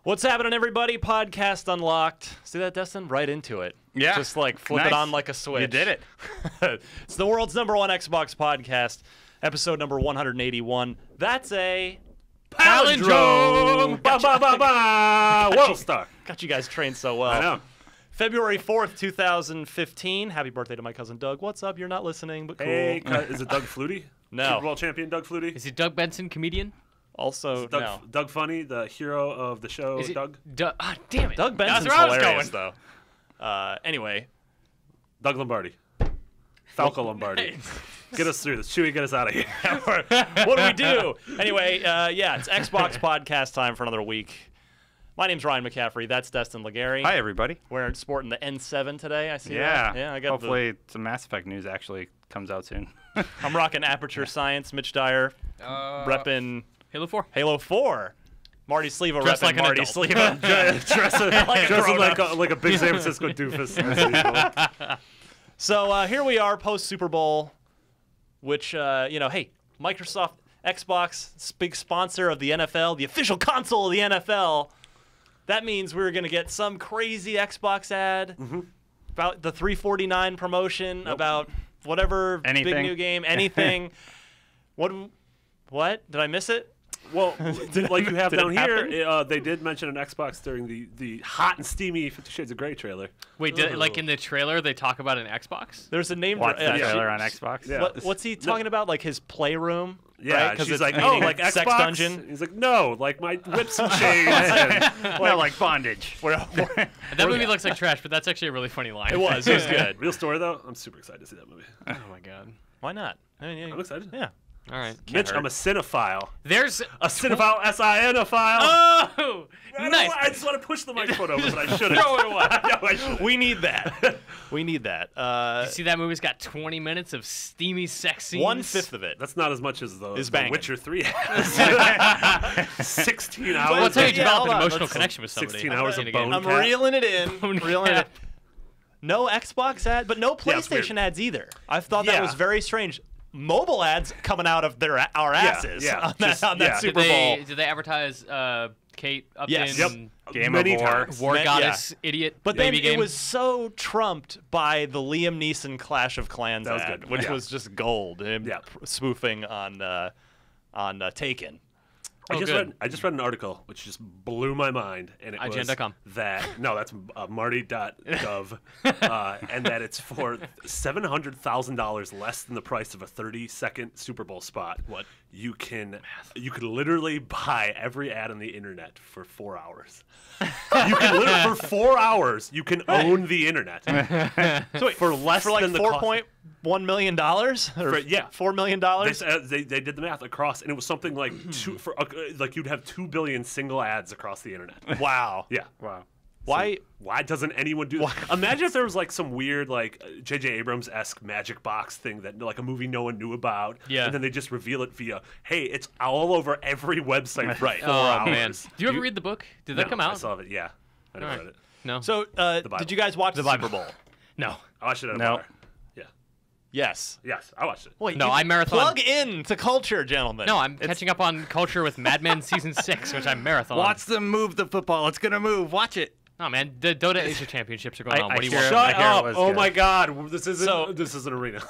What's happening, everybody? Podcast Unlocked. See that, Destin? Right into it. Yeah. Just like flip it on like a switch. You did it. It's the world's #1 Xbox podcast, episode number 181. That's a Palindrome. Got you- World Star. Got you guys trained so well. I know. February 4th, 2015. Happy birthday to my cousin Doug. What's up? You're not listening, but cool. Hey, is it Doug Flutie? No. Super Bowl champion Doug Flutie? Is he Doug Benson, comedian? Also, Doug, no. Doug Funny, the hero of the show, Is it Doug? Damn it. Doug Benson's That's where I was hilarious, going. though. Anyway. Doug Lombardi. Falco Lombardi. Get us through this. Chewy, get us out of here. What do we do? Anyway, yeah, it's Xbox podcast time for another week. My name's Ryan McCaffrey. That's Destin Legary. Hi, everybody. We're sporting the N7 today. I see Yeah. that. Yeah, I got Hopefully some Mass Effect news actually comes out soon. I'm rocking Aperture Science. Mitch Dyer repping Halo 4. Halo 4. Marty Sleva Dressed repping like an Marty adult. Sleva. Dressing like a big San Francisco doofus. as usual. So here we are post Super Bowl, which hey, Microsoft, Xbox, big sponsor of the NFL, the official console of the NFL. That means we're gonna get some crazy Xbox ad about the $349 promotion, about whatever big Anything. new game, anything. What? Did I miss it? Well, like you have did it down here, they did mention an Xbox during the hot and steamy 50 Shades of Grey trailer. Wait, like in the trailer, they talk about an Xbox? There's a name. Watch the yeah, trailer on Xbox. Yeah. What's he talking about? Like his playroom? Yeah, right? 'Cause she's it's like, meaning like sex Xbox? dungeon. He's like, no, like my whips and chains. No, like bondage. That movie looks like trash, but that's actually a really funny line. It was good. Real story though, I'm super excited to see that movie. Oh, my God. Why not? I mean, yeah. I'm excited. Yeah. All right. Mitch, I'm a cinephile. There's A cinephile, S-I-N-ophile. Oh! Nice. I just want to push the microphone over, but I shouldn't. Throw it away. No, I shouldn't. We need that. We need that. You see that movie's got 20 minutes of steamy sex scenes? 1/5 of it. That's not as much as the banging. Witcher 3 has. 16 hours. Well, that's how you Yeah, develop hold an on. emotional Let's- connection with somebody. 16 hours in of a game. bone I'm cat. reeling it in. Reeling it in. cat. No Xbox ad, but no Yeah, it's weird. PlayStation ads either. I thought that Yeah. was very strange. Mobile ads coming out of our asses yeah, on just- that yeah. Super Did Bowl. they advertise Kate Upton? Yes. Yep. Game Many of War. times. War Yeah. goddess, idiot, But then baby it game. was so trumped by the Liam Neeson Clash of Clans That was ad, good. which Yeah. was just gold. Him Yeah. spoofing on Taken. I Oh, just good. read an article which just blew my mind, and it was IGN.com. that that's Marty.gov, and that it's for $700,000 less than the price of a 30-second Super Bowl spot. What? You could literally buy every ad on the internet for 4 hours. You can literally for 4 hours you can own the internet. So wait, For less for like than the cost. $4.1 million or yeah. $4 million. They did the math across, and it was something like like you'd have 2 billion single ads across the internet. Wow. Yeah. Wow. Why doesn't anyone do that? Imagine if there was like some weird like J.J. Abrams-esque magic box thing that like a movie no one knew about, Yeah. and then they just reveal it via, hey, it's all over every website for Right. 4 Oh, hours. man. Do you ever read the book? Did that come I out? saw it, yeah. I never All right. read it. No. So Bible. did you guys watch the Super Bowl? No. I watched it at a No. bar. Yeah. Yes. Yes, I watched it. Wait, No, you I marathon. Plug in to culture, gentlemen. No, I'm catching up on culture with Mad Men Season 6, which I marathon. Watch them move the football. It's going to move. Watch it. No, man. The Dota Asia Championships are going on. I What do you hear want? it. Shut I hear it up! was Oh good. my God, this isn't So- this is an arena.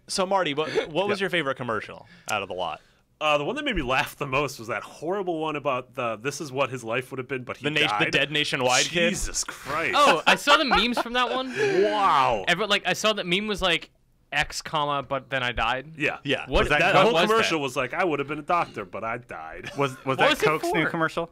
So Marty, what was your favorite commercial out of the lot? The one that made me laugh the most was that horrible one about this is what his life would have been, but he The died. dead nationwide kid. Jesus Christ! Oh, I saw the memes from that one. wow! I saw that meme was like X, comma, but then I died. Yeah, Yeah. What That what whole was commercial that? was like, I would have been a doctor, but I died. Was that was it Coke's new for? commercial?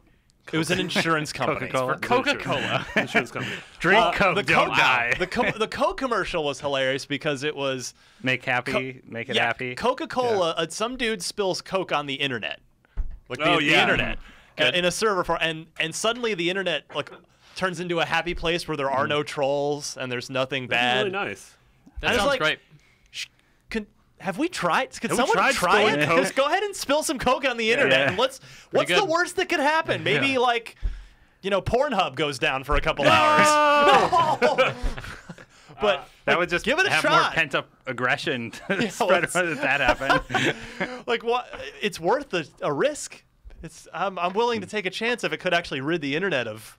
It was an insurance company. Coca-Cola. For Coca-Cola. Insurance company. Drink Coke, the don't Coke, die. the Coke commercial was hilarious because it was Make happy, make it happy. Coca-Cola. Some dude spills Coke on the internet, like Oh, the yeah. internet, Good. in a server for, and suddenly the internet like turns into a happy place where there are no trolls and there's nothing bad. Really nice. That I was sounds like- great. Have we tried? Could Have we someone tried try it? spilling Coke? Just go ahead and spill some Coke on the internet, Yeah. and what's the good. worst that could happen? Maybe like, Pornhub goes down for a couple hours. No! But That would just give it a have shot. more pent-up aggression to spread let's- if that happened. like what? It's worth a risk. I'm willing to take a chance if it could actually rid the internet of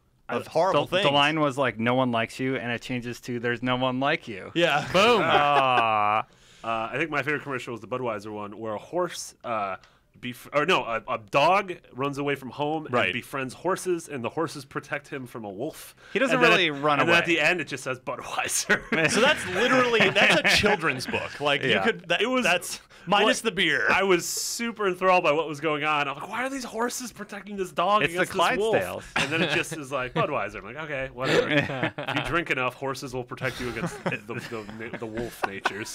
horrible things. The line was like, "No one likes you," and it changes to "There's no one like you." Yeah. Boom. Ah, I think my favorite commercial was the Budweiser one, where a horse, a dog runs away from home Right. and befriends horses, and the horses protect him from a wolf. He doesn't And then really run and then at away. the end, it just says Budweiser. So that's a children's book. Like you Yeah. could. It was- That's minus the beer. I was super enthralled by what was going on. I'm like, why are these horses protecting this dog It's the against this wolf? Clydesdales. And then it just is like Budweiser. I'm like, okay, whatever. If you drink enough, horses will protect you against the wolf natures.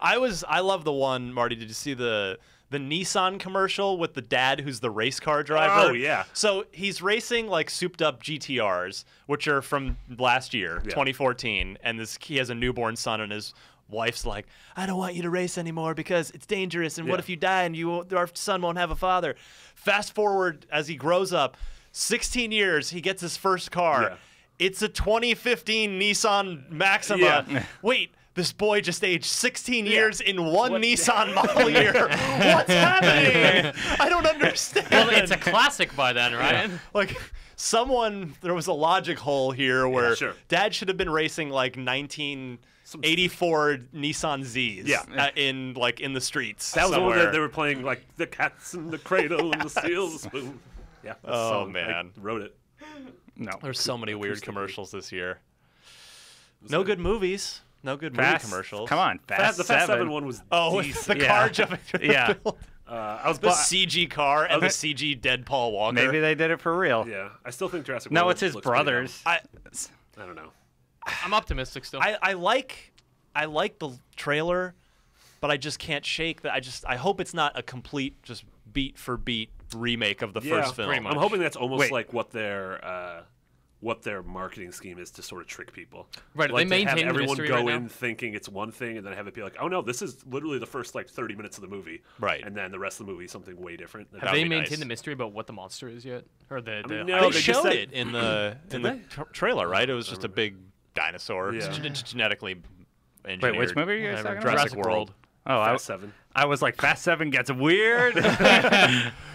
I love the one, Marty. Did you see the Nissan commercial with the dad who's the race car driver? Oh, yeah. So he's racing like souped up GTRs, which are from last year, 2014, and he has a newborn son, and his wife's like, I don't want you to race anymore because it's dangerous, and what Yeah. if you die and our son won't have a father? Fast forward as he grows up, 16 years, he gets his first car. Yeah. It's a 2015 Nissan Maxima. Yeah. Wait, this boy just aged 16 years in one Nissan model year. What's happening? I don't understand. Well, it's a classic by then, right? Like there was a logic hole here where sure. Dad should have been racing like 1984 Nissan Zs. Yeah. in the streets. That was the one somewhere. that they were playing, like, the cats in the cradle and the steel spoon. Yeah. that's the Oh, song. man. I wrote it. no. There's so many weird commercials this year. No good movies. No good movie Fast commercials. Come on, Fast The Fast 7 7 one was Oh, decent. the Yeah. car jumping through Yeah. the building. I was The CG car and the CG dead Paul Walker. Maybe they did it for real. Yeah, I still think Jurassic No, World it's his looks pretty brothers. I dumb. I don't know. I'm optimistic still. I like the trailer, but I just can't shake that. I hope it's not a complete just beat for beat remake of the first film. pretty much. I'm hoping that's almost Wait. like what their marketing scheme is to sort of trick people. Right, are Like they to have maintaining the everyone mystery go right now? in thinking it's one thing, and then have it be like, oh no, this is literally the first like 30 minutes of the movie. Right. And then the rest of the movie is something way different. Have That'd they be maintained nice. the mystery about what the monster is yet? Or the mean, They no, they just showed said- it in the they? trailer, right? It was just a big dinosaur, Yeah. genetically engineered. Wait, which movie are you guys talking about? Jurassic World. Oh, Fast 7. I was like, Fast 7 gets weird.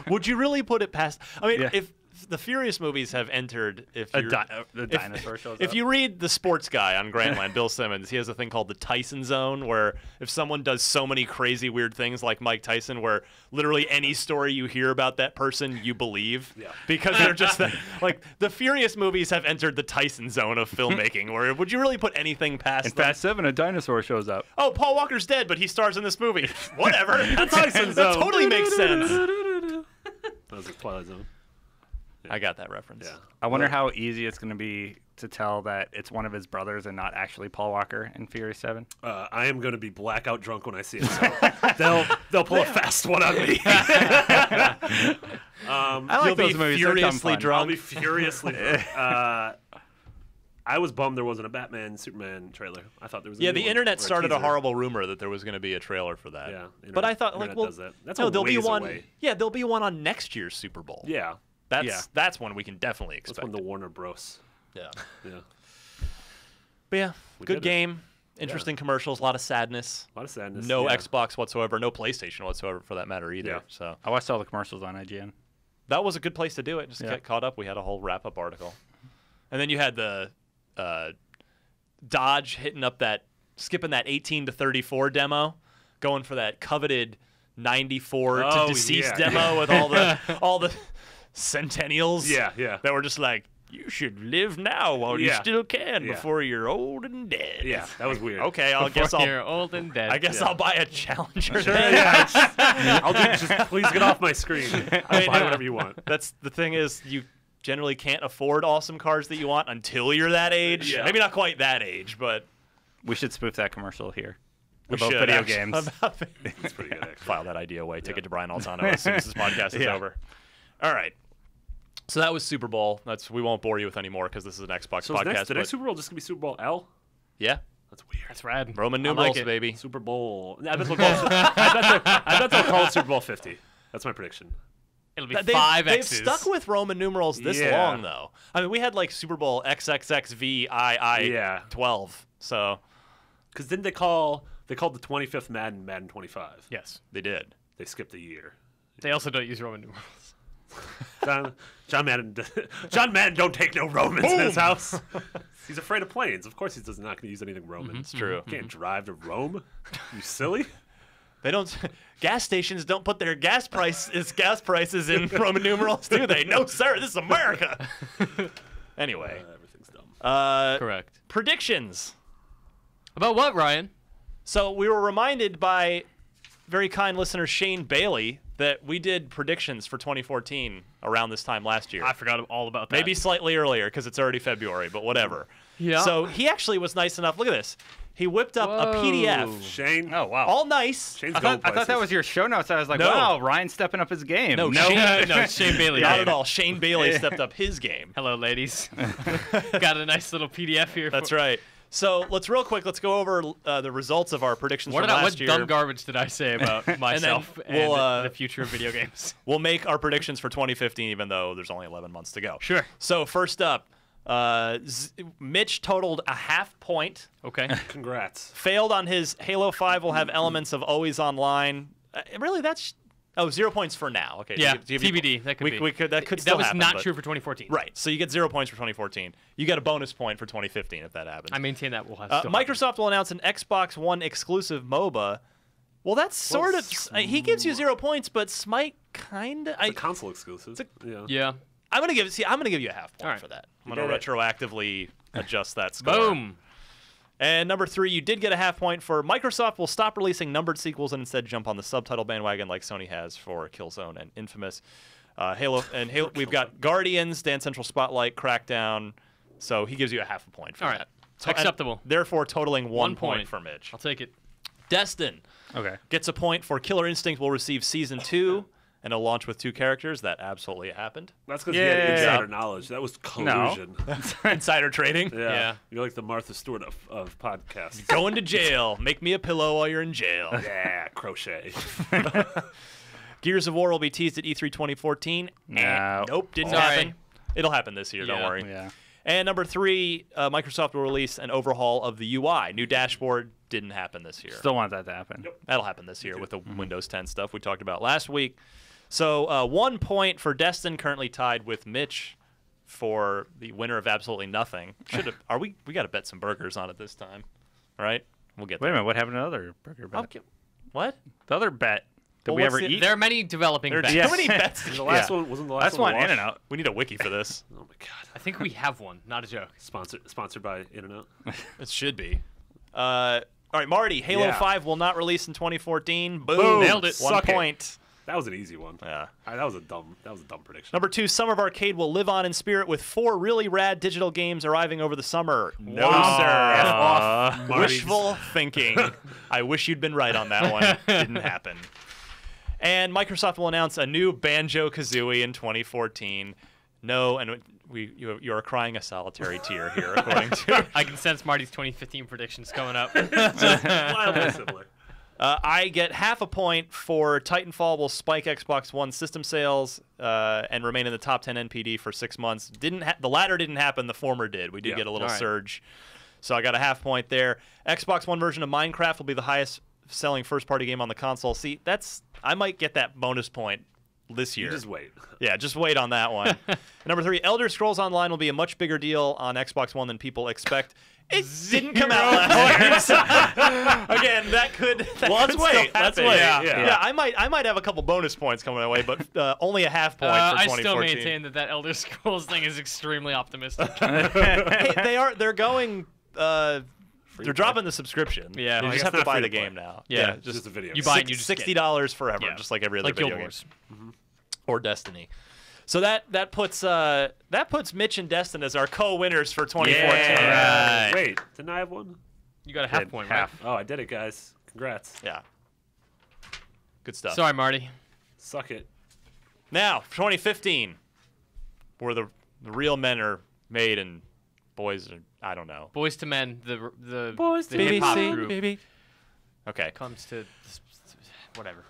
Would you really put it past? I mean, Yeah. if the Furious movies have entered, The dinosaur shows if up. you read The Sports Guy on Grantland, Bill Simmons, he has a thing called the Tyson Zone, where if someone does so many crazy weird things like Mike Tyson, where literally any story you hear about that person, you believe, Yeah. because they're just like the Furious movies have entered the Tyson Zone of filmmaking. Where would you really put anything past In them? Fast 7, a dinosaur shows up. Oh, Paul Walker's dead, but he stars in this movie. Whatever. Tyson That Zone. totally makes sense. That was the Twilight Zone. I got that reference. Yeah. I wonder how easy it's going to be to tell that it's one of his brothers and not actually Paul Walker in Fury 7. I am going to be blackout drunk when I see it. So they'll pull a fast one on me. I like You'll be those movies. They're dumb furiously fun. drunk. I'll be furiously drunk. I was bummed there wasn't a Batman Superman trailer. I thought there was. A Yeah, new the one, internet or started a teaser. horrible rumor that there was going to be a trailer for that. Yeah, but I thought, like, internet well, does that. That's no, a there'll be ways one. away. Yeah, there'll be one on next year's Super Bowl. Yeah, That's one we can definitely that's expect. when the Warner Bros. Yeah, Yeah, but yeah, We good did it. game. Interesting commercials. A lot of sadness. a lot of sadness. No yeah. Xbox whatsoever. No PlayStation whatsoever, for that matter, either. Yeah. So I watched all the commercials on IGN. that was a good place to do it. Just Yeah. get caught up. We had a whole wrap-up article, and then you had the Dodge skipping that 18 to 34 demo, going for that coveted 94 to Oh, deceased yeah. demo with all the centennials. Yeah, yeah. That were just like, you should live now while you Yeah. still can Yeah. before you're old and dead. Yeah, that was weird. Okay, You're old and dead. I guess I'll buy a Challenger. Sure, then. yeah. I'll just please get off my screen. I'll buy whatever you want. That's the thing is you generally can't afford awesome cars that you want until you're that age. Yeah. Maybe not quite that age, but We should spoof that commercial here. we About should video actually- games. about That's pretty good. Actually. File that idea away. Take it to Brian Altano as soon as this podcast is Yeah. over. All right. So that was Super Bowl. We won't bore you with any more because this is an Xbox So podcast. the next Super Bowl just gonna be Super Bowl L? Yeah, That's weird. That's rad. Roman I like numerals, it. baby. Super Bowl. I bet they'll call it, I bet they'll call it Super Bowl 50. That's my prediction. It'll be They've, 5 they've X's. stuck with Roman numerals this Yeah. long, though. I mean, we had like Super Bowl XXXVII Yeah. 12. So Because didn't they called the 25th Madden 25? Yes. they did. They skipped a year. They also don't use Roman numerals. John Madden don't take no Romans in his house. He's afraid of planes. Of course, he's not going to use anything Roman. It's true. You can't drive to Rome. You silly. They don't. Gas stations don't put their gas prices in Roman numerals, do they? No, sir. This is America. Anyway, Everything's dumb. Correct. predictions. About what, Ryan? So we were reminded by very kind listener Shane Bailey that we did predictions for 2014 around this time last year. I forgot all about that. Maybe slightly earlier because it's already February, but whatever. Yeah. So he actually was nice enough. Look at this. He whipped up a PDF. Shane. Oh, wow. All nice. Shane's I going thought that places. was your show notes. I was like, No. wow, Ryan's stepping up his game. No, No, no, Shane Bailey. Not did. at all. Shane Bailey stepped up his game. Hello, ladies. Got a nice little PDF here. That's right. So let's go over the results of our predictions What from last what year. dumb garbage did I say about myself and, we'll, the future of video games? We'll make our predictions for 2015, even though there's only 11 months to go. Sure. So first up, Mitch totaled a half point. Okay. Congrats. Failed on his Halo 5 will have elements of always online. Really, that's 0 points for now. Okay. Yeah. to give you- TBD. That could be. that could still That was happen, not but- true for 2014. Right. So you get 0 points for 2014. You get a bonus point for 2015 if that happens. I maintain that will have. still Microsoft will announce an Xbox One exclusive MOBA. Well, that's sort of. He gives you 0 points, but Smite kind of. It's a console exclusive. Yeah. happen. Yeah. I'm gonna give you a half point All right. for that. I'm You gonna did it. retroactively adjust that score. Boom. And number 3, you did get a half point for Microsoft will stop releasing numbered sequels and instead jump on the subtitle bandwagon like Sony has for Killzone and Infamous. Halo. We've got Guardians, Dance Central Spotlight, Crackdown. So he gives you a half a point for All right. that. Acceptable. And therefore, totaling 1 point point. for Mitch. I'll take it. Destin Okay. gets a point for Killer Instinct will receive Season 2 and it'll launch with 2 characters. That absolutely happened. That's because you had Yeah. insider knowledge. That was collusion. Insider trading. Yeah. You're like the Martha Stewart of podcasts. Going to jail. Make me a pillow while you're in jail. Yeah, crochet. Gears of War will be teased at E3 2014. No. Nope, didn't Sorry. happen. It'll happen this year, don't Yeah. worry. Yeah. And number 3, Microsoft will release an overhaul of the UI. New dashboard didn't happen this year. Still want that to happen. That'll happen this year with the Windows 10 stuff we talked about last week. So 1 point for Destin, currently tied with Mitch for the winner of absolutely nothing. We got to bet some burgers on it this time, all right? We'll get Wait a there. minute. What happened to the other burger bet? Okay. What? The other bet. Did Well, we what's ever the- eat? There are many developing There's bets. too many bets. The last one wasn't the last That's one. one a wash? In-N-Out. We need a wiki for this. Oh my god. I think we have one. Not a joke. Sponsored by In-N-Out. It should be. All right, Marty. Halo Yeah. 5 will not release in 2014. Boom. Boom. Nailed it. 1 Suck it. point. That was an easy one. Yeah. That was a dumb prediction. Number 2, Summer of Arcade will live on in spirit with 4 really rad digital games arriving over the summer. No, Wow. sir. F off, Marty's. Wishful thinking. I wish you'd been right on that one. Didn't happen. And Microsoft will announce a new Banjo-Kazooie in 2014. No, and you are crying a solitary tear here, according to... I can sense Marty's 2015 predictions coming up. Wildly similar. I get half a point for Titanfall will spike Xbox One system sales and remain in the top 10 NPD for 6 months. The latter didn't happen. The former did. We did Yeah. get a little All right. surge. So I got a half point there. Xbox One version of Minecraft will be the highest selling first-party game on the console. See, I might get that bonus point this year. You just wait. Yeah, just wait on that one. Number 3, Elder Scrolls Online will be a much bigger deal on Xbox One than people expect. It didn't come out last year. So, again, that could. Well, let's could wait. still Let's happen. wait. Yeah. Yeah. I might have a couple bonus points coming my way, but only a half point for I 2014. still maintain that Elder Scrolls thing is extremely optimistic. Hey, they're going. They're dropping the subscription. Yeah. you I just guess have to not buy free the to play. game now. Yeah, It's just a video. You game. buy it, you just get it. $60 forever, Yeah. just like every other Like video Guild game. Wars. Or Destiny. So that puts Mitch and Destin as our co-winners for 2014. Yeah. Right. Wait, didn't I have one? You got a half Did point, half. right? Oh, I did it, guys. Congrats. Yeah. Good stuff. Sorry, Marty. Suck it. Now, for 2015, where the real men are made and boys are, I don't know. Boys to Men, the Boys hip hop BBC, group baby. Okay. comes to whatever.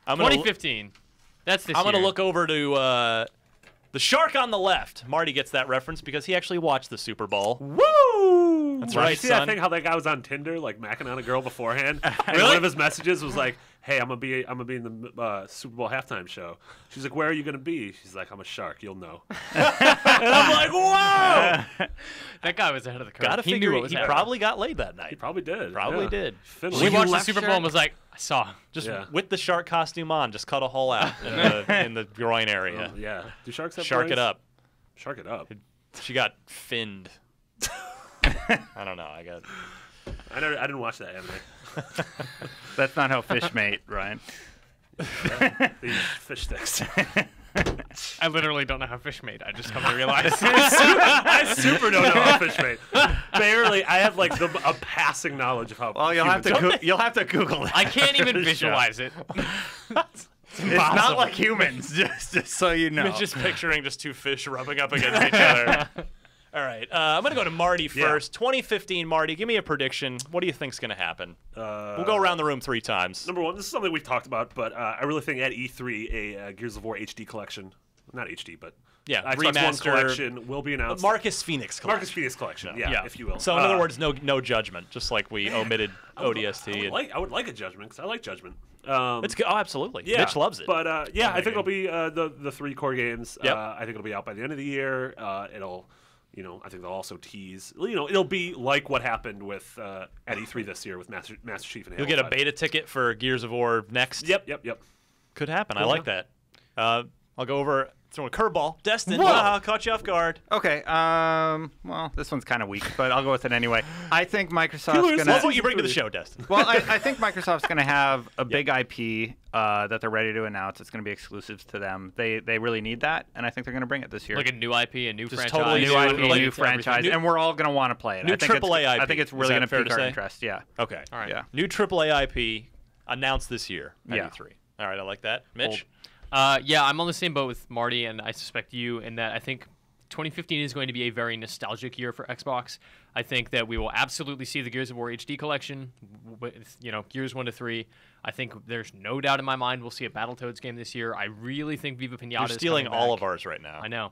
I'm gonna 2015. That's this I'm year. gonna look over to the shark on the left. Marty gets that reference because he actually watched the Super Bowl. Woo! That's Did right, you see son. that thing? How that guy was on Tinder, like macking on a girl beforehand. And one of his messages was like, "Hey, I'm gonna be in the Super Bowl halftime show." She's like, "Where are you gonna be?" She's like, "I'm a shark. You'll know." And I'm like, "Whoa!" That guy was ahead of the curve. Gotta he figure knew what was he happening. probably got laid that He night. probably did. Probably yeah. did. Finland. We you watched the left Super Bowl shark? and was like, I saw. Just Yeah. with the shark costume on, just cut a hole out in the groin area. Yeah. Do sharks have Shark it brains? up. Shark it up. She got finned. I don't know. I didn't watch that anime. That's not how fish mate, Ryan. They use fish sticks. I literally don't know how fish made. I just come to realize. I super don't know how fish made. Barely. I have like a passing knowledge of how. Well, you'll have to Google that. I can't even Sure. visualize it. It's not like humans, just so you know. I'm just picturing just two fish rubbing up against each other. All right. I'm going to go to Marty Yeah. first. 2015, Marty, give me a prediction. What do you think's going to happen? We'll go around the room 3 times. Number one, this is something we've talked about, but I really think at E3 a Gears of War HD collection, not HD, but Yeah, Xbox One remaster. collection will be announced. Marcus Phoenix collection. Marcus Phoenix collection, yeah, if you will. So in other words, no judgment, just like we omitted ODST. I would like a Judgment because I like Judgment. It's good. Oh, absolutely. Yeah, Mitch loves it. But yeah, I think game. it'll be the 3 core games. Yep. I think it'll be out by the end of the year. It'll, I think they'll also tease. It'll be like what happened with at E3 this year with Master Chief and Halo You'll get a 5. beta ticket for Gears of War next. Yep. Could happen. I Cool. like that. I'll go over. Throw a curveball. Destin, Whoa. wow, caught you off guard. Okay. Well, this one's kind of weak, but I'll go with it anyway. I think Microsoft's Killers, gonna. Love what you bring to the show, Destin. Well, I think Microsoft's going to have a big IP that they're ready to announce. It's going to be exclusive to them. They really need that, and I think they're going to bring it this year. Like a new IP, a new Just franchise. totally new IP, like new everything. franchise, New- and we're all going to want to play it. new I think AAA I IP. think it's Is really that going to fair pique to our say? interest. Yeah. Okay. All right. Yeah. New AAA IP announced this year at Yeah. E3. All right, I like that. Mitch? Yeah, I'm on the same boat with Marty, and I suspect you in that I think 2015 is going to be a very nostalgic year for Xbox. I think that we will absolutely see the Gears of War HD collection, with, Gears 1 to 3. I think there's no doubt in my mind we'll see a Battletoads game this year. I really think Viva Pinata You're is stealing coming all back. of ours right now. I know.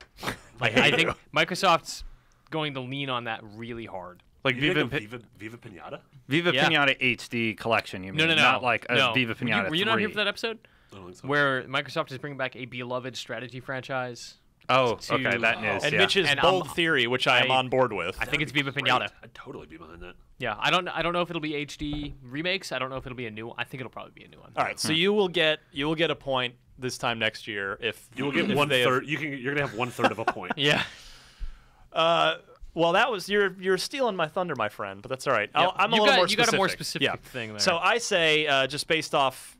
I think Microsoft's going to lean on that really hard. Like You Viva, think of Viva Pinata? Viva Yeah. Pinata HD collection. You mean? No. Not like a no. Viva Pinata. Were you not here 3. for that episode? I don't think so. Where Microsoft is bringing back a beloved strategy franchise. Oh, to- okay, that news. And yeah. Mitch's And bold theory, which I am on board with. I think it's Viva Great. Pinata. I'd totally be behind that. Yeah, I don't know if it'll be HD remakes. I don't know if it'll be a new one. I think it'll probably be a new one. All right, so you will get a point this time next year if You will get if one they have- third. You're gonna have 1/3 of a point. Yeah. Well, that was you're stealing my thunder, my friend, but that's all right. Yep. I'm a You little got- more you specific. got a more specific yeah. thing there. So I say just based off,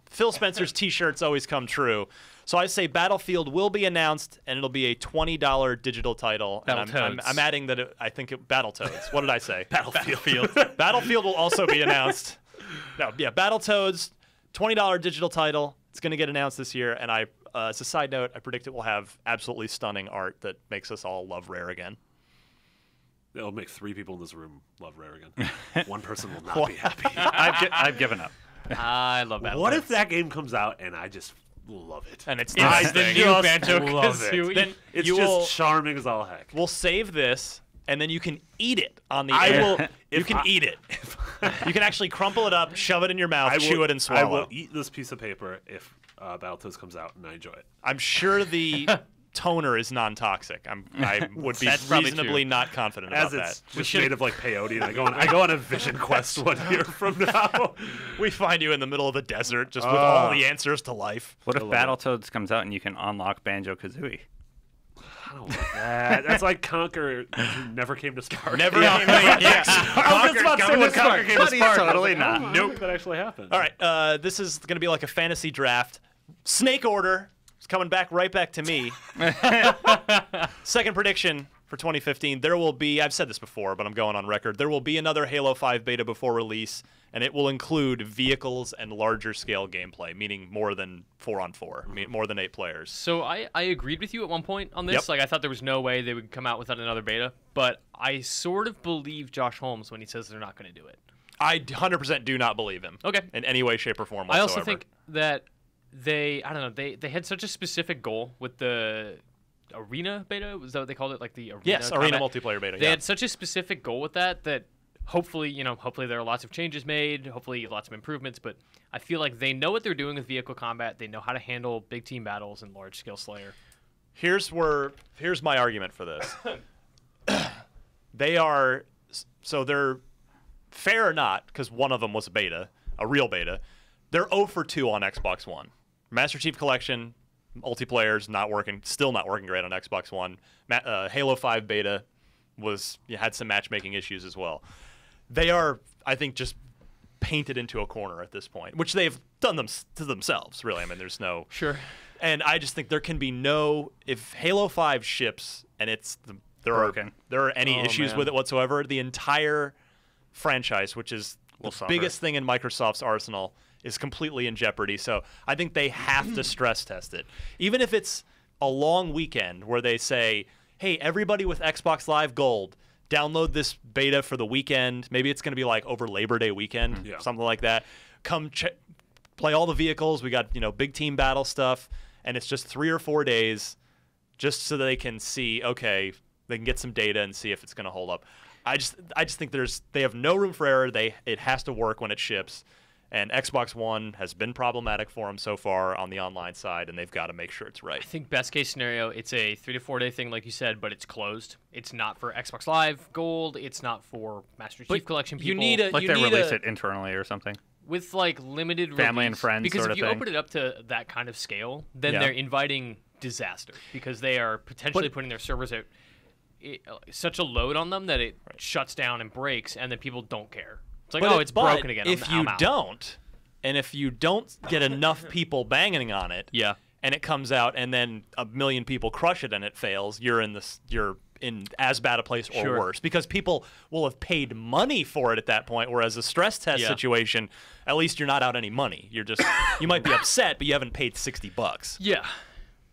Phil Spencer's T-shirts always come true. So I say Battlefield will be announced, and it'll be a $20 digital title. And Battletoads. I'm adding that I think Battletoads. What did I say? Battlefield. Battlefield will also be announced. No, yeah, Battletoads, $20 digital title. It's going to get announced this year, and as a side note, I predict it will have absolutely stunning art that makes us all love Rare again. It'll make 3 people in this room love Rare again. One person will not be happy. I've given up. I love that. What if that game comes out and I just love it? And it's I this thing. new just Banjo-Kazooie. love it. Then It's you just will, charming as all heck. we'll save this, and then you can eat it on the I air. will. You can eat it. You can actually crumple it up, shove it in your mouth, chew it, and swallow. I will eat this piece of paper if Battletoads comes out and I enjoy it. I'm sure the toner is non-toxic. I would be That's probably reasonably true. not confident As about it's that. just made of like peyote, and I go on a Vision Quest 1 year from now. We find you in the middle of the desert just with all the answers to life. What if love it. Battletoads comes out and you can unlock Banjo Kazooie? I don't want that. That's like Conquer who never came to Spark. Never came to I was just about to say when Conquer came to But he's Spark. totally I was like, not. Nope, that actually happened. All right, this is going to be like a fantasy draft. Snake Order is coming right back to me. Second prediction for 2015, there will be, I've said this before, but I'm going on record, there will be another Halo 5 beta before release, and it will include vehicles and larger scale gameplay, meaning more than 4-on-4, more than 8 players. So I agreed with you at one point on this. Yep. Like I thought there was no way they would come out without another beta, but I sort of believe Josh Holmes when he says they're not going to do it. I 100% do not believe him. Okay. In any way, shape, or form I whatsoever. also think that they had such a specific goal with the arena beta. Was that what they called it? Like the arena. Yes, arena combat? multiplayer beta. They Yeah. had such a specific goal with that hopefully there are lots of changes made, hopefully lots of improvements, but I feel like they know what they're doing with vehicle combat. They know how to handle big team battles and large scale Slayer. Here's my argument for this. They're fair or not, because one of them was a real beta. They're 0 for 2 on Xbox One. Master Chief Collection multiplayer's still not working great on Xbox One. Halo 5 beta had some matchmaking issues as well. They are, I think, just painted into a corner at this point, which they've done to themselves, really. I mean, there's no... Sure. And I just think there can be if Halo 5 ships and there are any issues with it whatsoever, the entire franchise, which is the biggest thing in Microsoft's arsenal, is completely in jeopardy. So I think they have to stress test it. Even if it's a long weekend where they say, hey, everybody with Xbox Live Gold, download this beta for the weekend. Maybe it's going to be like over Labor Day weekend, something like that. Come play all the vehicles. We got, big team battle stuff. And it's just 3 or 4 days just so they can see, okay, they can get some data and see if it's going to hold up. I just think they have no room for error. It has to work when it ships. And Xbox One has been problematic for them so far on the online side, and they've got to make sure it's right. I think best case scenario, it's a 3 to 4 day thing, like you said, but it's closed. It's not for Xbox Live Gold. It's not for Master Chief Collection people. They release it internally or something. With like limited family release. And friends because sort if you of thing. open it up to that kind of scale, then they're inviting disaster because they are potentially putting their servers at such a load on them that it shuts down and breaks, and then people don't care. It's like, it's broken again. If you don't get enough people banging on it, and it comes out, and then 1 million people crush it and it fails, you're in as bad a place or worse, because people will have paid money for it at that point. Whereas a stress test situation, at least you're not out any money. You're just you might be upset, but you haven't paid $60. Yeah.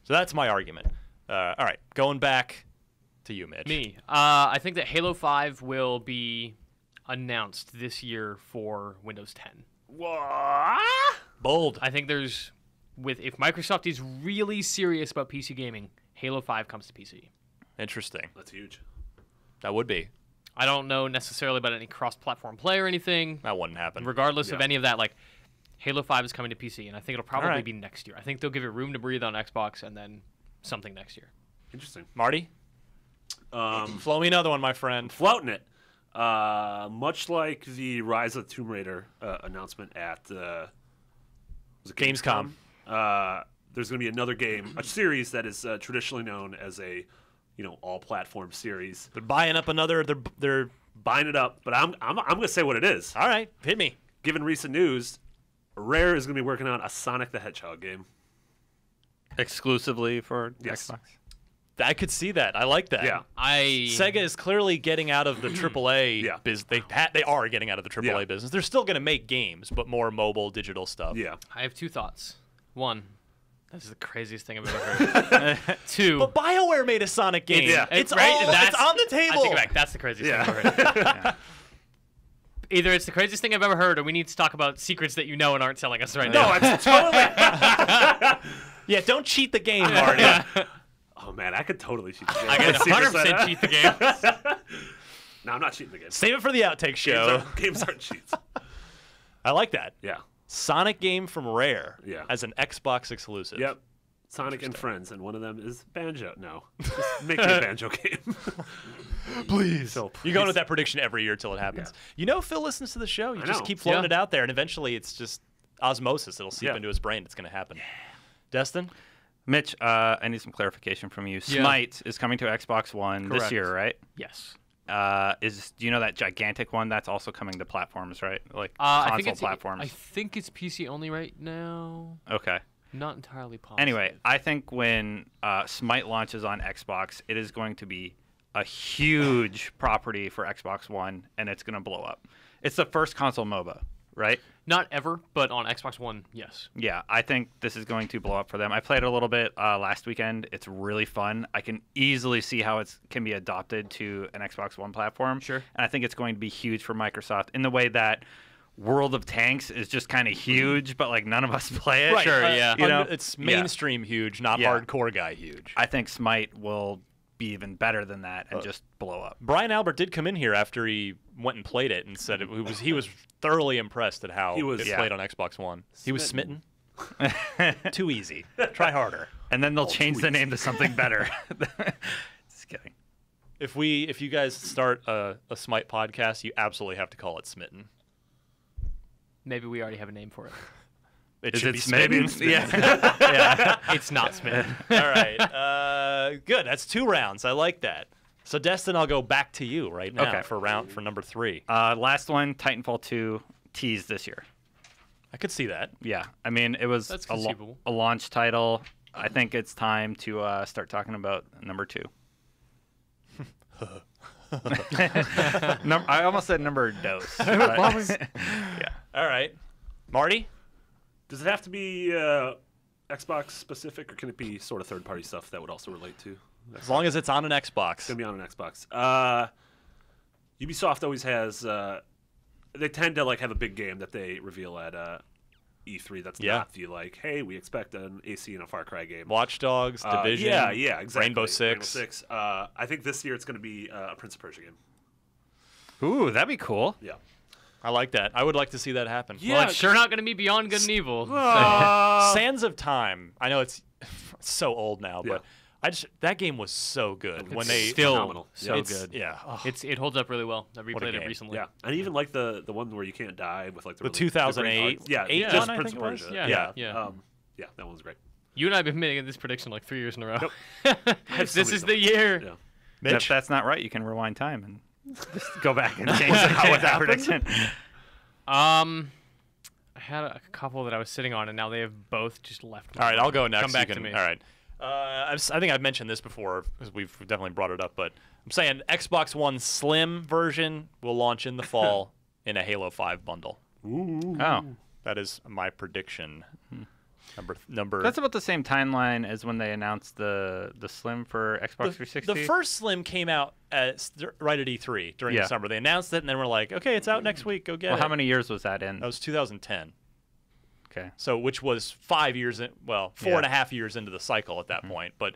So that's my argument. All right, going back to you, Mitch. Me. I think that Halo 5 will be announced this year for Windows 10. What? Bold. I think if Microsoft is really serious about PC gaming, Halo 5 comes to PC. Interesting. That's huge. That would be. I don't know necessarily about any cross-platform play or anything. That wouldn't happen. Regardless of any of that, Halo 5 is coming to PC, and I think it'll probably be next year. I think they'll give it room to breathe on Xbox, and then something next year. Interesting. Marty? Flow me another one, my friend. Floating it. Much like the Rise of the Tomb Raider announcement at Gamescom. There's going to be another game, a series that is traditionally known as a all-platform series. They're buying up another. They're buying it up, but I'm going to say what it is. All right, hit me. Given recent news, Rare is going to be working on a Sonic the Hedgehog game. Exclusively for Xbox? I could see that. I like that. Yeah. Sega is clearly getting out of the AAA business. They are getting out of the AAA business. They're still going to make games, but more mobile, digital stuff. Yeah. I have 2 thoughts. 1, this is the craziest thing I've ever heard. 2, but BioWare made a Sonic game. Yeah. It's on the table. I take it back. That's the craziest thing I've ever heard. Either it's the craziest thing I've ever heard, or we need to talk about secrets that you know and aren't telling us right now. No, it's totally. Yeah, don't cheat the game, Marty. Oh man, I could totally cheat the game. I can 100% cheat the game. No, I'm not cheating the game. Save it for the outtake show. Games aren't cheats. I like that. Yeah. Sonic game from Rare. Yeah. As an Xbox exclusive. Yep. Sonic and Friends, and one of them is Banjo. No, just make me a Banjo game. Please. So You're going with that prediction every year till it happens. Yeah. Phil listens to the show. You I just know. keep floating it out there, and eventually it's just osmosis. It'll seep into his brain. It's going to happen. Destin? Mitch, I need some clarification from you. Smite is coming to Xbox One this year, right? Yes. Do you know that gigantic one that's also coming to platforms, right? Like console platforms. I think it's PC only right now. Okay. Not entirely positive. Anyway, I think when Smite launches on Xbox, it is going to be a huge property for Xbox One, and it's going to blow up. It's the first console MOBA, right? Not ever, but on Xbox One, yes. Yeah, I think this is going to blow up for them. I played it a little bit last weekend. It's really fun. I can easily see how it can be adopted to an Xbox One platform. Sure. And I think it's going to be huge for Microsoft in the way that World of Tanks is just kind of huge, but like none of us play it. Right. Sure, yeah. You know, It's mainstream huge, not Yeah. hardcore guy huge. I think Smite will be even better than that and just blow up. Brian Albert did come in here after he went and played it and said he was thoroughly impressed at how He was- it yeah. played on Xbox One. He was smitten. Too easy. Try harder. And then they'll change the name to something better. Just kidding. If you guys start a Smite podcast, you absolutely have to call it Smitten. Maybe we already have a name for it. It Is should it be Smitten? Smitten. Yeah. It's not Smitten. All right. Good. That's 2 rounds. I like that. So Destin, I'll go back to you right now Okay. for number 3. Last one, Titanfall 2 teased this year. I could see that. Yeah. I mean, it was That's a conceivable. launch title. I think it's time to start talking about number 2. I almost said number dos. but- yeah. All right. Marty? Does it have to be Xbox specific, or can it be sort of third-party stuff that would also relate to? As long as it's on an Xbox. It's gonna be on an Xbox. Ubisoft always has. They tend to like have a big game that they reveal at E3. That's Yeah. not the like, hey, we expect an AC and a Far Cry game. Watch Dogs, Division. Yeah, exactly. Rainbow Six. I think this year it's going to be a Prince of Persia game. Ooh, that'd be cool. Yeah. I like that. I would like to see that happen. Yeah. Well, it's sure not going to be Beyond Good and Evil. Sands of Time. I know it's so old now, Yeah. but that game was so good when It's they still phenomenal. so Yeah. it's- good. Yeah. Oh, It holds up really well. I a replayed it game. recently. Yeah, and even like the one where you can't die with like The really, 2008 great art. Yeah, eight just one, I Prince think of it was? Persia. Yeah, Yeah. yeah. Yeah, that one's great. You and I have been making this prediction like 3 years in a row. have This so is many the year. Yeah. If Mitch? that's not right, you can rewind time and just go back and change that prediction. I had a couple that I was sitting on, and now they have both just left. All right, I'll go next. Come back You to me. All right. I think I've mentioned this before because we've definitely brought it up, but I'm saying Xbox One Slim version will launch in the fall in a Halo 5 bundle. Oh. That is my prediction. Number. That's about the same timeline as when they announced the Slim for Xbox 360. The first Slim came out right at E3 during the Yeah. summer. They announced it, and then we're like, okay, it's out next week. Go get Well, it. how many years was that in? That was 2010. Okay. So, which was 5 years, four Yeah. and a half years into the cycle at that point. But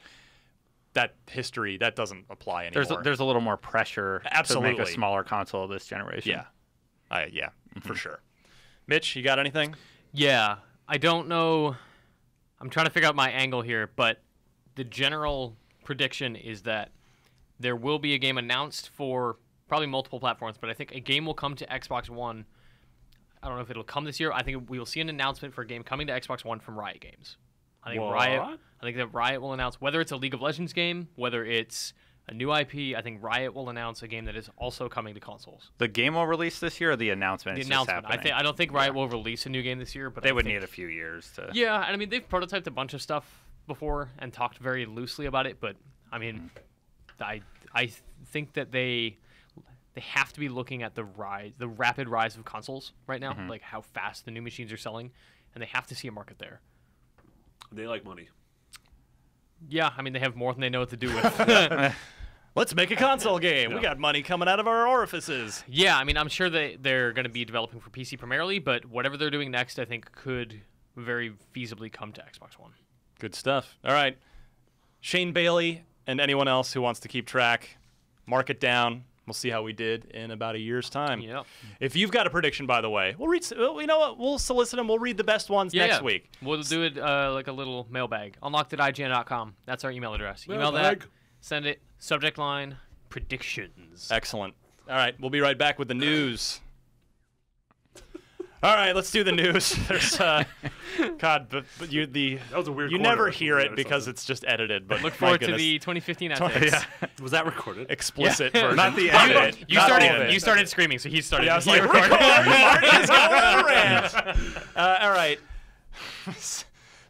that history, that doesn't apply anymore. There's a little more pressure to make Absolutely. a smaller console this generation. yeah, for sure. Mitch, you got anything? Yeah, I don't know. I'm trying to figure out my angle here, but the general prediction is that there will be a game announced for probably multiple platforms, but I think a game will come to Xbox One. I don't know if it'll come this year. I think we will see an announcement for a game coming to Xbox One from Riot Games. I think What? that Riot will announce whether it's a League of Legends game, whether it's a new IP. I think Riot will announce a game that is also coming to consoles. The game will release this year, or the announcement? The is just announcement. happening? I don't think Riot will release a new game this year, but They I would think- need a few years to. Yeah, and I mean they've prototyped a bunch of stuff before and talked very loosely about it, but I mean, I think that they have to be looking at the rapid rise of consoles right now, like how fast the new machines are selling, and they have to see a market there. They like money. Yeah, I mean they have more than they know what to do with. Let's make a console game. We Yeah. got money coming out of our orifices. Yeah, I mean I'm sure that they're going to be developing for PC primarily, but whatever they're doing next, I think could very feasibly come to Xbox One. Good stuff. All right. Shane Bailey and anyone else who wants to keep track, mark it down. We'll see how we did in about a year's time. Yep. If you've got a prediction, by the way, you know what? We'll solicit them. We'll read the best ones next week. We'll do it like a little mailbag. Unlocked at ign.com. That's our email address. Email that. Mailbag. Send it. Subject line, predictions. Excellent. All right. We'll be right back with the news. All right. Let's do the news. There's, God, but That was a weird you corner never or hear something it or because something. it's just edited. But Look my forward to goodness. the 2015 ethics. Yeah. Was that recorded? Explicit Yeah. version. Not the Not edit. it. You Not all of started. it. You started screaming, so he started. Yeah, I was he like, recorded. Marty is going on a rant. All right.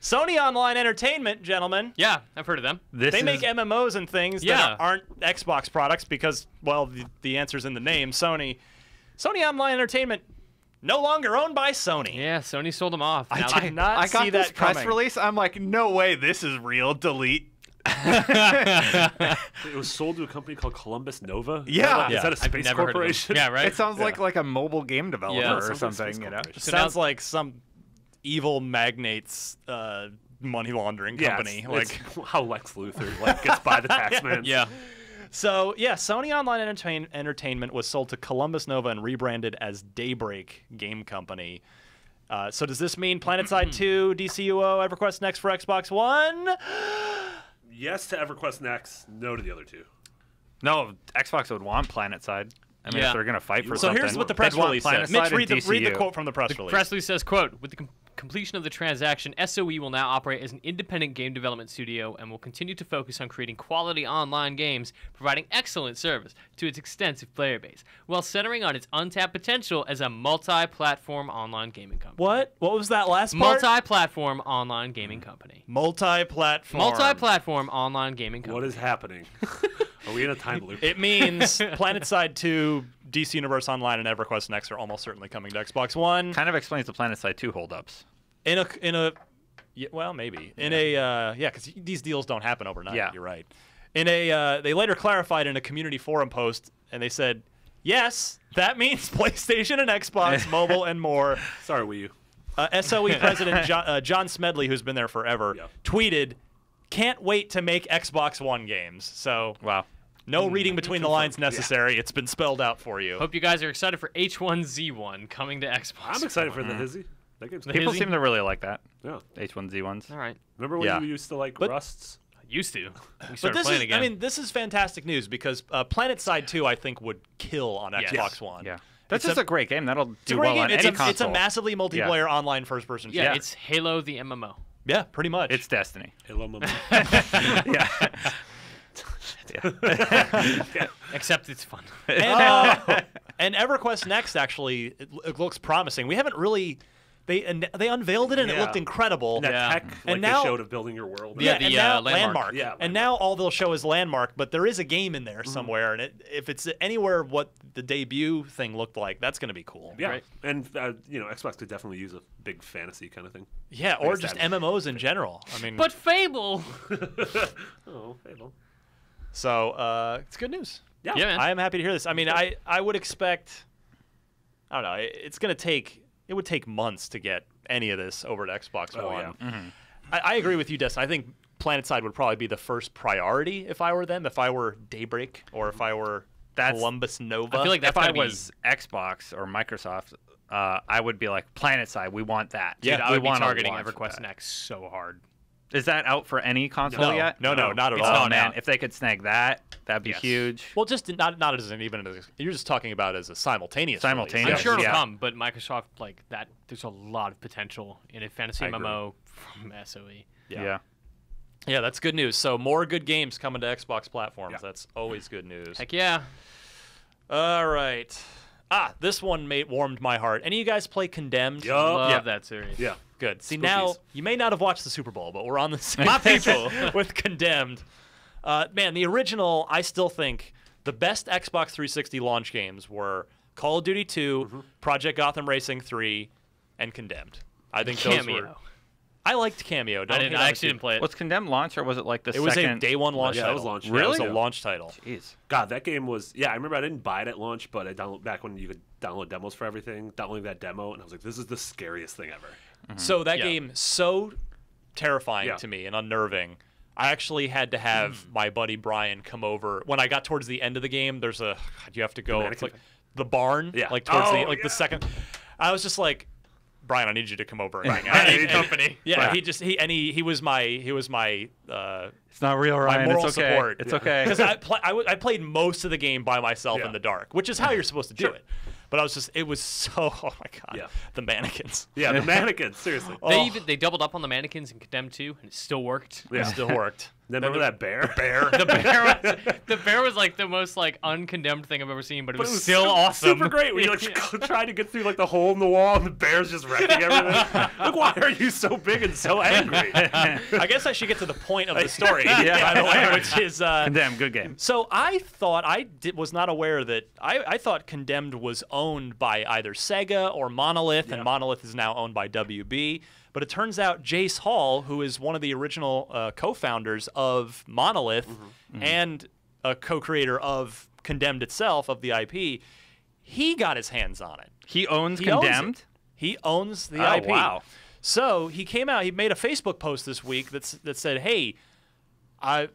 Sony Online Entertainment, gentlemen. Yeah, I've heard of them. They make MMOs and things Yeah. that aren't Xbox products because, well, the answer's in the name. Sony Online Entertainment, no longer owned by Sony. Yeah, Sony sold them off. I Now did they- not I got see this that press coming. release. I'm like, no way, this is real. Delete. It was sold to a company called Columbus Nova. Yeah. Is that a I've space never heard of them. corporation? Yeah, right. It sounds like a mobile game developer Yeah, or sounds like something, Space you know? Corporation. So Sounds now- like some evil magnate's money laundering Yeah, company. it's how Lex Luthor gets by the tax man. Yeah. So, yeah, Sony Online Entertainment was sold to Columbus Nova and rebranded as Daybreak Game Company. So does this mean PlanetSide 2, DCUO, EverQuest Next for Xbox One? Yes to EverQuest Next, no to the other two. No, Xbox would want PlanetSide. I mean, Yeah. if they're going to fight for So something. here's what the press they'd want release said. PlanetSide Mitch, and read the DCU. quote from the press release. Press release says, quote, with the completion of the transaction, SOE will now operate as an independent game development studio and will continue to focus on creating quality online games, providing excellent service to its extensive player base, while centering on its untapped potential as a multi-platform online gaming company. What? What was that last part? Multi-platform online gaming company. Multi-platform. Multi-platform online gaming company. What is happening? Are we in a time loop? It means PlanetSide 2, DC Universe Online, and EverQuest Next are almost certainly coming to Xbox One. Kind of explains the PlanetSide 2 holdups. Yeah, well, maybe because these deals don't happen overnight. Yeah. You're right. They later clarified in a community forum post, and they said, yes, that means PlayStation and Xbox, mobile, and more. Sorry, Wii U. SOE president John Smedley, who's been there forever, Yeah. tweeted, "Can't wait to make Xbox One games." So Wow. no reading between the lines necessary. It's been spelled out for you. Hope you guys are excited for H1Z1 coming to Xbox. I'm excited for the Hizzy. That game's The cool. People Hizzy? seem to really like that. Yeah. H1Z1s. All right. Remember when Yeah. you used to like But- Rusts? Used to. We But started this playing is, again. I mean, this is fantastic news because PlanetSide 2, I think, would kill on Yes. Xbox One. Yeah. That's It's just a great game. That'll It's a do great well game. on It's any a, console. it's a massively multiplayer online first-person yeah, shooter. it's Halo the MMO. Yeah, pretty much. It's Destiny. Halo Mama. Yeah. Except it's fun. And EverQuest Next, actually, it looks promising. We haven't really... They unveiled it, and it Yeah. looked incredible. And that Yeah. tech, And they now- showed of building your world. Yeah, and the, now Landmark. Yeah, And Landmark. now all they'll show is Landmark, but there is a game in there somewhere, and if it's anywhere what the debut thing looked like, that's going to be cool. Yeah, Right. and Xbox could definitely use a big fantasy kind of thing. Yeah, or Like just that. MMOs in general. I mean, But Fable. Oh, Halo. so it's good news. Yeah. Yeah, man. I am happy to hear this. I mean, I would expect, I don't know, it would take months to get any of this over to Xbox Oh, One. yeah. I agree with you, Destin. I think PlanetSide would probably be the first priority if I were them, if I were Daybreak, or if I were Columbus Nova. I feel like that's If I gotta be- was Xbox or Microsoft, I would be like, PlanetSide, we want that. Dude, Yeah, I we would be wanna targeting launch EverQuest that. Next so hard. Is that out for any console No, yet? no, not at It's all. not Oh, man. out. If they could snag that, that'd be Yes. huge. Well, just not as an even. You're just talking about as a simultaneous. Simultaneous. I'm release. sure it'll Yeah. come, but Microsoft, like that, there's a lot of potential in a fantasy I agree. MMO from SOE. Yeah. Yeah, that's good news. So more good games coming to Xbox platforms. Yeah. That's always good news. Heck yeah. All right. This one warmed my heart. Any of you guys play Condemned? Yup. Love that series. Yeah. Good. See, Spookies. now you may not have watched the Super Bowl, but we're on the same My page people. with Condemned. Man, the original, I still think the best Xbox 360 launch games were Call of Duty 2, Project Gotham Racing 3, and Condemned. I think those were. Cameo. I liked Cameo. Don't I hate on it, actually dude. didn't play it. Was Condemned launch or was it like the It was second? a day one launch Yeah, it title. was launch. It was Really? a launch title. Jeez. God, that game was. Yeah, I remember I didn't buy it at launch, but I downloaded back when you could download demos for everything. Downloading that demo, and I was like, "This is the scariest thing ever." So that Yeah. game so terrifying Yeah. to me and unnerving. I actually had to have my buddy Brian come over when I got towards the end of the game. There's you have to go mannequin it's like thing? the barn, Yeah. like towards Oh, the yeah. second. I was just like, Brian, I need you to come over and hang out. I need And- company. Yeah, Yeah. he was my It's not real, my Ryan. moral It's okay. support. It's okay. Because I played most of the game by myself Yeah. in the dark, which is how you're supposed to do Sure. it. But it was so, oh my God, Yeah. the mannequins. Yeah, the mannequins. Seriously. Oh. They doubled up on the mannequins in Condemned 2, and it still worked. Yeah. It still worked. Then remember that bear? The bear was like the most like uncondemned thing I've ever seen, but it But was still su- awesome. Super great. When you like trying to get through like the hole in the wall, and the bear's just wrecking everything. Like, why are you so big and so angry? I guess I should get to the point of the story, Yeah. by the way, which is. Condemned, good game. So I thought was not aware that I thought Condemned was owned by either Sega or Monolith, and Yeah. Monolith is now owned by WB. But it turns out Jace Hall, who is one of the original co-founders of Monolith and a co-creator of Condemned itself, of the IP, he got his hands on it. He owns He owns Condemned? it. He owns the Oh, IP. wow. So he came out. He made a Facebook post this week that said, "Hey, I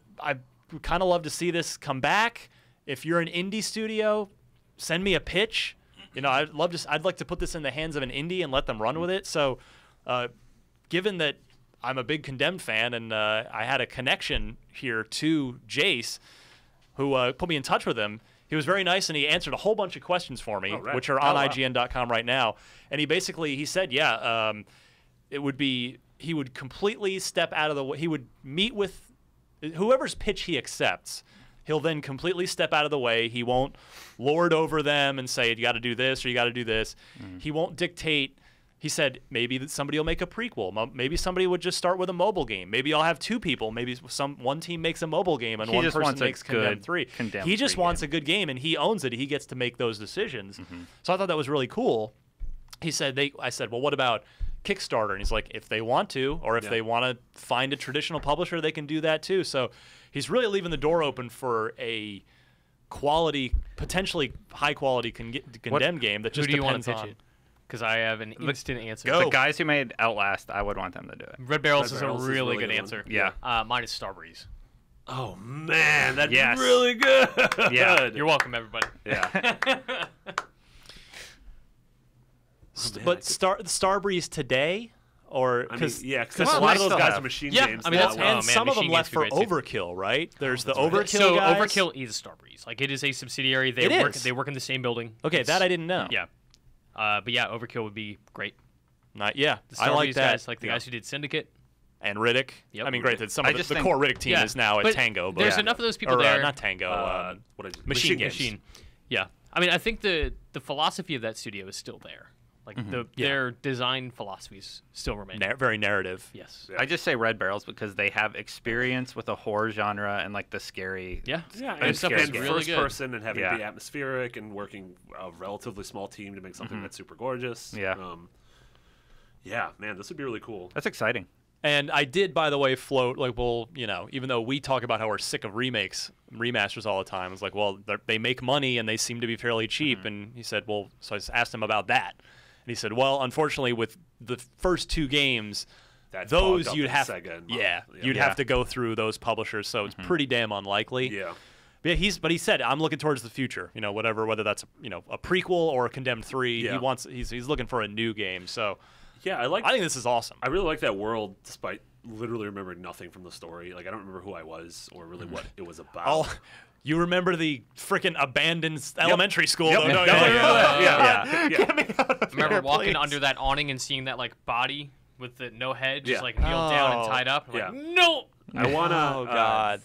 kind of love to see this come back. If you're an indie studio, send me a pitch. You know, I'd like to put this in the hands of an indie and let them run with it." So, given that I'm a big Condemned fan and I had a connection here to Jace, who put me in touch with him. He was very nice, and he answered a whole bunch of questions for me, which are on ign.com right now. And he said, it would be, he would completely step out of the way. He would meet with whoever's pitch he accepts. He'll then completely step out of the way. He won't lord over them and say, you got to do this or you got to do this. He won't dictate. He said maybe somebody will make a prequel. Maybe somebody would just start with a mobile game. Maybe I'll have two people. Maybe one team makes a mobile game and one person makes Condemned 3. He just wants a good game, and he owns it. He gets to make those decisions. So I thought that was really cool. He said, I said, well, what about Kickstarter? And he's like, if they want to, or if they want to find a traditional publisher, they can do that too. So he's really leaving the door open for a quality, potentially high-quality Condemned game that just depends on. Because I have an instant answer. The guys who made Outlast, I would want them to do it. Red Barrels is a really good answer. Yeah. Mine is Starbreeze. Oh man, that's Yes. really good. Yeah. You're welcome, everybody. Yeah. But Starbreeze today, or because because a lot of those guys are machine Yeah, games. I mean, now. that's- and man, some of them Machine left Games for would be great, too. Overkill, right? There's the right. Overkill So guys. Overkill is Starbreeze. Like, it is a subsidiary. They It work. is. They work in the same building. Okay, that I didn't know. Yeah. But yeah, Overkill would be great. The The I like Starbreeze that. guys, like the guys who did Syndicate. And Riddick. Yep. I mean, great that some I of just the think- core Riddick team Yeah, is now at but Tango. But there's enough of those people or, there. not Tango. What is it? Machine Games. Machine. Yeah. I mean, I think the philosophy of that studio is still there. Like their design philosophies still remain. Very narrative. Yes. Yeah. I just say Red Barrels because they have experience with the horror genre and like the scary. Yeah. Yeah, Their and, stuff and is really first good. person and having Yeah. it be atmospheric and working a relatively small team to make something that's super gorgeous. Yeah. Yeah, man, this would be really cool. That's exciting. And I did, by the way, float like, well, you know, even though we talk about how we're sick of remasters all the time, it's like, well, they make money and they seem to be fairly cheap. And he said, well, so I asked him about that, and he said, well, unfortunately, with the first two games, That's those bogged up you'd in have, Sega and you'd Yeah. have to go through those publishers, so it's pretty damn unlikely. Yeah. But he said, I'm looking towards the future. You know, whether that's a prequel or a Condemned 3. Yeah. He's looking for a new game. So Yeah, I think this is awesome. I really like that world, despite literally remembering nothing from the story. Like, I don't remember who I was or really what it was about. Oh, you remember the freaking abandoned elementary school? Yep. though, No, don't yeah, you? yeah. Get me out of I remember there, walking please. under that awning and seeing that like body with the no head, just Yeah. like kneeled down and Oh. tied up. I'm Yeah. like, no. I want to. Oh, God.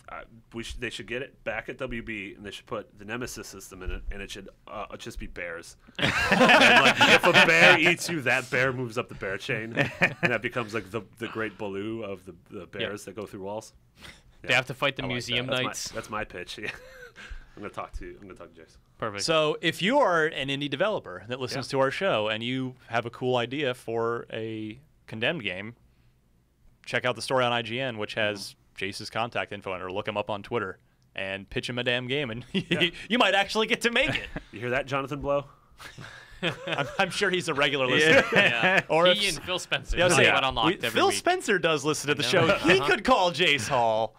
They should get it back at WB, and they should put the Nemesis system in it, and it should just be bears. And, like, if a bear eats you, that bear moves up the bear chain, and that becomes like the great Baloo of the bears that go through walls. They have to fight the I like museum that. knights. That's my pitch. Yeah. I'm gonna talk to Jace. Perfect. So if you are an indie developer that listens to our show and you have a cool idea for a Condemned game, check out the story on IGN, which has Jace's contact info in it, or look him up on Twitter and pitch him a damn game, and you might actually get to make it. You hear that, Jonathan Blow? I'm sure he's a regular listener. yeah. Or he if- and Phil Spencer. Yeah, I was talk saying, about Unlocked every Phil week. Spencer does listen to the I show. know. He could call Jace Hall.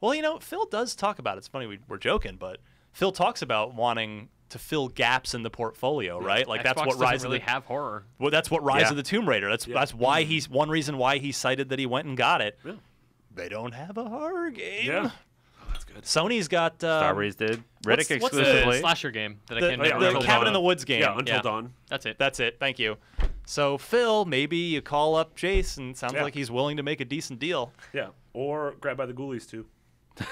Well, Phil does talk about it. It's funny we're joking, but Phil talks about wanting to fill gaps in the portfolio, right? Like that's Xbox what Rise doesn't really of the have horror. well, that's what Rise Yeah. of the Tomb Raider. That's why he's one reason why he cited that he went and got it. Yeah. They don't have a horror game. Yeah. Oh, that's good. Sony's got Starbreeze did. what's Riddick the- The exclusively. slasher game that I the, can't the, remember. the Until Cabin Dawn. in the Woods game. Yeah, Until Yeah. Dawn. That's it. That's it. Thank you. So Phil, maybe you call up Jace, and sounds Yeah. like he's willing to make a decent deal. Yeah. Or Grab by the Ghoulies too.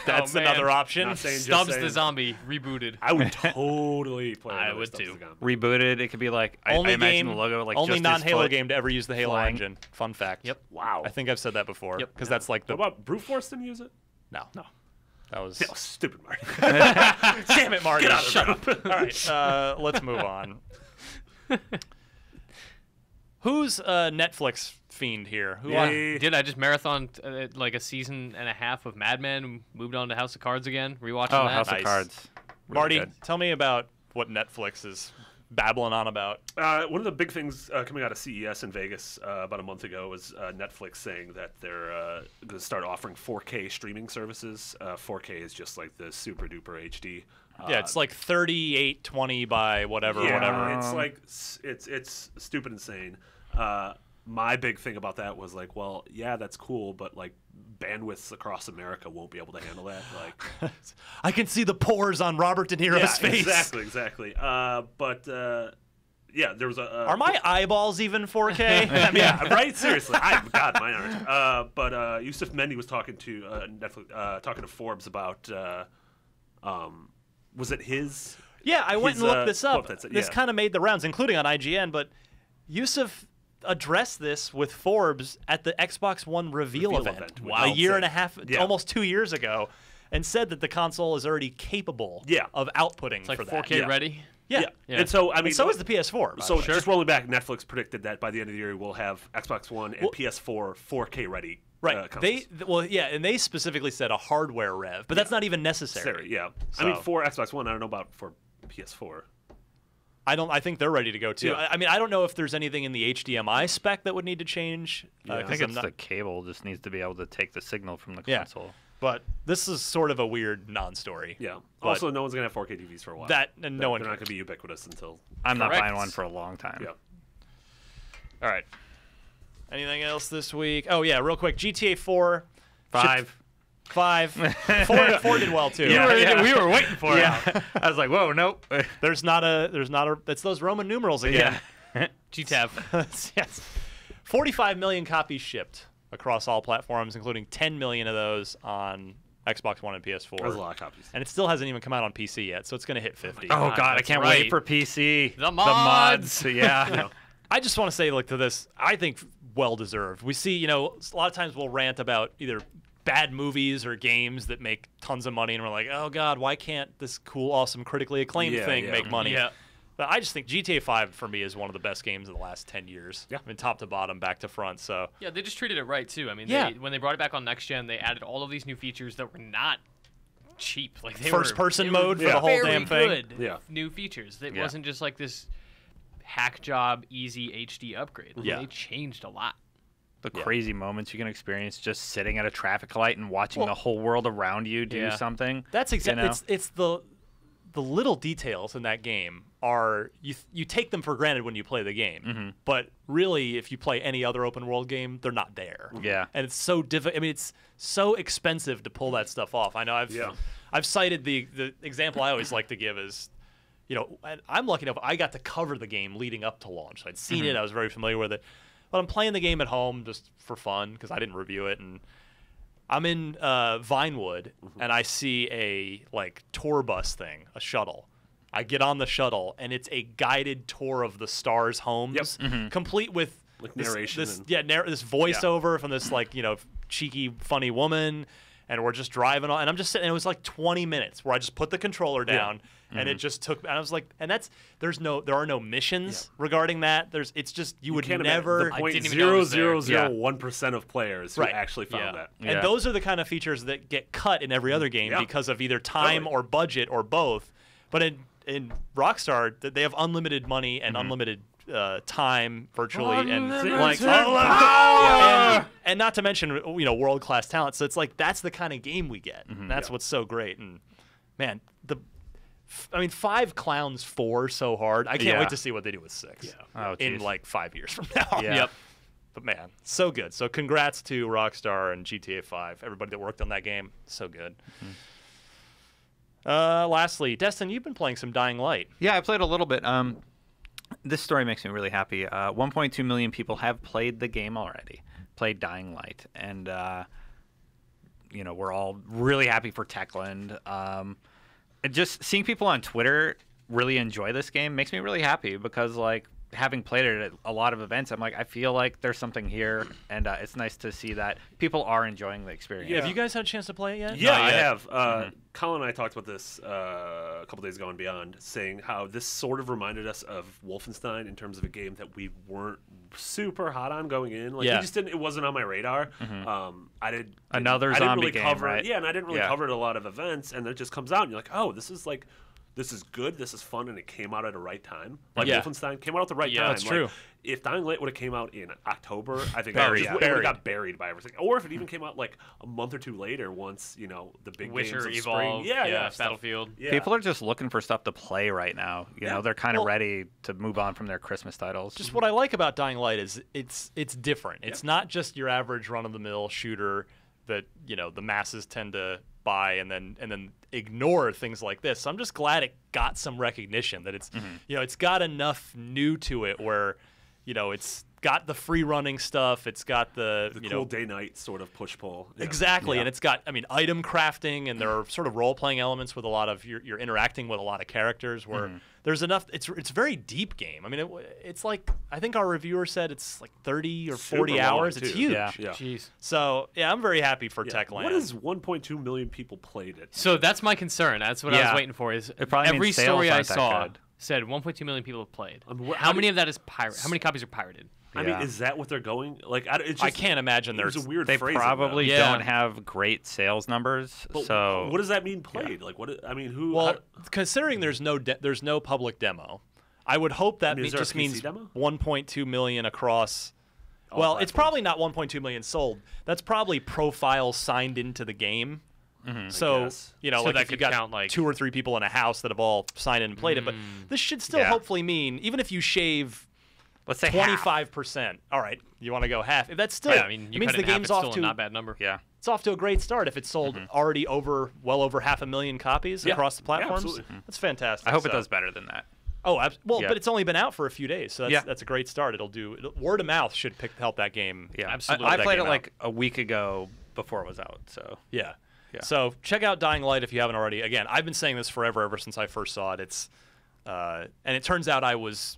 That's man. another option. Not saying, just Stubbs saying. the zombie rebooted. I would totally play. I another would Stubbs too. the Zombie. Rebooted. It could be like I Only imagine game, the logo like only just his non-Halo foot game to ever use the Halo flying. engine. Fun fact. Yep. Wow. I think I've said that before. Yep. Because that's like the What about Brute Force didn't use it? no. That was No, stupid Marty. damn it, Marty. Get out of Shut up. All right, let's move on. Who's a Netflix fiend here? Who? I just marathoned like a season and a half of Mad Men, moved on to House of Cards again, rewatching that. House Nice. of Cards. Really Marty, good. tell me about what Netflix is babbling on about. One of the big things coming out of CES in Vegas about a month ago was Netflix saying that they're going to start offering 4K streaming services. 4K is just like the super duper HD. Yeah, it's like 3820 by whatever. It's like it's stupid insane. My big thing about that was like, well, yeah, that's cool, but like bandwidths across America won't be able to handle that. Like, I can see the pores on Robert De Niro's face. Exactly. Yeah, there was a. Are my eyeballs even 4K? I mean, yeah, right. Seriously, God, mine aren't. But Yusuf Mendy was talking to Netflix, talking to Forbes about. Was it his? Yeah, I went and looked this up. Quote, this kind of made the rounds, including on IGN. But Yusuf addressed this with Forbes at the Xbox One reveal event. Wow. A year and a half, Yeah. almost 2 years ago, and said that the console is already capable of outputting It's like for 4K that. ready. Yeah. And so I mean, so is the PS4. So just rolling back, Netflix predicted that by the end of the year we'll have Xbox One and PS4 4K ready. Right. Consoles. And they specifically said a hardware rev, but that's not even necessary. Yeah. So- I mean, for Xbox One, I don't know about for PS4. I think they're ready to go too. Yeah. I mean, I don't know if there's anything in the HDMI spec that would need to change. I think it's the cable just needs to be able to take the signal from the console. But this is sort of a weird non-story. Yeah. But Also, no one's gonna have 4K TVs for a while. no one. They're not cares. gonna be ubiquitous until. I'm not Correct. buying one for a long time. Yeah. All right. Anything else this week? Oh yeah, real quick. GTA 4. 5. 4 did well too. We were waiting for it. I was like, whoa, nope. There's not a. It's those Roman numerals again. GTAB. Yes. 45 million copies shipped across all platforms, including 10 million of those on Xbox One and PS4. There's a lot of copies. And it still hasn't even come out on PC yet, so it's going to hit 50. Oh, God, I that's can't right. wait for PC. The mods. Yeah. I just want to say, to this, I think well-deserved. We see, a lot of times we'll rant about either bad movies or games that make tons of money, and we're like, oh, God, why can't this cool, awesome, critically acclaimed thing make money? Yeah. But I just think GTA 5, for me, is one of the best games of the last 10 years. Yeah. I mean, top to bottom, back to front, so... Yeah, they just treated it right too. I mean, when they brought it back on next gen, they added all of these new features that were not cheap. Like First-person mode for the the whole damn thing. Good Yeah. new features. It Yeah. wasn't just like this hack job, easy HD upgrade. Yeah. They changed a lot. The crazy moments you can experience just sitting at a traffic light and watching the whole world around you do something. That's exactly. You know? It's the little details in that game are you take them for granted when you play the game, but really, if you play any other open world game, they're not there. Yeah. And it's so difficult. I mean, it's so expensive to pull that stuff off. I know I've cited the example I always like to give is, I'm lucky enough I got to cover the game leading up to launch. So I'd seen it. I was very familiar with it. But I'm playing the game at home just for fun because I didn't review it, and I'm in Vinewood, and I see a tour bus thing, a shuttle. I get on the shuttle, and it's a guided tour of the stars' homes, complete with narration. This voiceover from this cheeky, funny woman, and we're just driving on, and I'm just sitting. And it was like 20 minutes where I just put the controller down. And it just took, and I was like, and there are no missions regarding that. It's just you would Can't never. imagine the didn't even know it was there. 0.0001% of players who Right. actually found that. Yeah. And those are the kind of features that get cut in every other game because of either time Totally. or budget or both. But in Rockstar, they have unlimited money and unlimited time virtually, and and not to mention world class talent. So it's that's the kind of game we get. And that's what's so great. And man, 5 clowns 4 so hard. I can't wait to see what they do with 6 in 5 years from now. Yeah. Yep. But man, so good. So congrats to Rockstar and GTA 5. Everybody that worked on that game, so good. Lastly, Destin, you've been playing some Dying Light. Yeah, I played a little bit. This story makes me really happy. 1.2 million people have played the game already, played Dying Light. And, we're all really happy for Techland. And just seeing people on Twitter really enjoy this game makes me really happy because, having played it at a lot of events, I'm like, I feel like there's something here, and it's nice to see that people are enjoying the experience. Have you guys had a chance to play it yet? Yeah, Not I yet. have. Colin and I talked about this a couple days ago and beyond, saying how this sort of reminded us of Wolfenstein in terms of a game that we weren't super hot on going in. Like, we just didn't. It wasn't on my radar. I did Another I didn't zombie really game, cover right? Yeah, and I didn't really Yeah. cover it at a lot of events, and then it just comes out, and you're like, oh, this is good, this is fun, and it came out at the right time. Like Yeah. Wolfenstein came out at the right Yeah, time. that's Like, true. If Dying Light would have came out in October, I think Buried. it would have got buried by everything. Or if it even came out like a month or two later, once the big games Witcher, of Evolve, spring. Yeah, stuff. Battlefield. Yeah. People are just looking for stuff to play right now. You know, they're kind of Well- ready to move on from their Christmas titles. Just what I like about Dying Light is it's different. It's not just your average run-of-the-mill shooter that the masses tend to buy and then ignore things like this. So I'm just glad it got some recognition, that it's it's got enough new to it where it's got the free running stuff, it's got the cool day-night sort of push-pull. Yeah. Exactly, and it's got item crafting, and there are sort of role-playing elements with a lot of you're interacting with a lot of characters where there's enough. It's a very deep game. I mean, it's like, I think our reviewer said it's like 30 or 40 Super long, hours. It's too. huge. Yeah. Yeah. Jeez. So yeah, I'm very happy for Yeah. Techland. What is 1.2 million people played it? So that's my concern. That's what I was Yeah. waiting for. Is It probably every means sales story I aren't that saw good. said 1.2 million people have played. How How do- many of that is pirate? How many copies are pirated? I Yeah. mean, is that what they're going? Like, it's just, I can't imagine There's there's a weird They phrasing, probably though. Yeah. don't have great sales numbers. But So what does that mean played? Like, what? I mean, who? well, considering there's no public demo, I would hope that is there a just PC means demo? 1.2 million across. All Well, it's platforms? probably not 1.2 million sold. That's probably profiles signed into the game. So guess. So like that if you could got count, like- 2 or 3 people in a house that have all signed in and played it, but this should still Yeah. hopefully mean, even if you shave let's say 25%. All right, you want to go half? If that's still, Yeah, I mean, it you means cut the it in half, game's it's off still to a not bad number. Yeah. it's off to a great start. If it's sold already well over 500,000 copies across the platforms, absolutely. that's fantastic. I hope it So- does better than that. Oh, well, Yeah. but it's only been out for a few days, so Yeah. that's a great start. Word of mouth should help that game. Yeah, Absolutely. I that played game it out. like a week ago before it was out. So Yeah. Yeah. So check out Dying Light if you haven't already. Again, I've been saying this forever, ever since I first saw it. It's and it turns out I was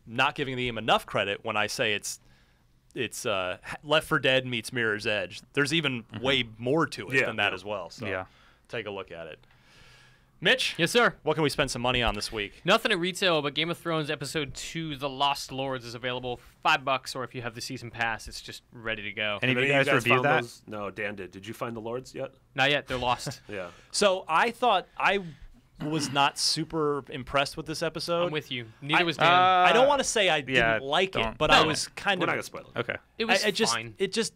not giving the game enough credit when I say it's Left 4 Dead meets Mirror's Edge. There's even way more to it Yeah, than that yeah. as well. So Yeah. take a look at it. Mitch, Yes, sir. what can we spend some money on this week? Nothing at retail, but Game of Thrones Episode 2, The Lost Lords, is available for $5, or if you have the season pass, it's just ready to go. Any of Have you any guys review found that? those? No, Dan did. Did you find the Lords yet? Not yet. They're lost. Yeah. So I thought I was not super impressed with this episode. I'm with you. Neither was Dan. I don't want to say I didn't yeah, like it, don't- but no. I was kind We're of. not gonna spoil it. Okay. it was it just fine. it just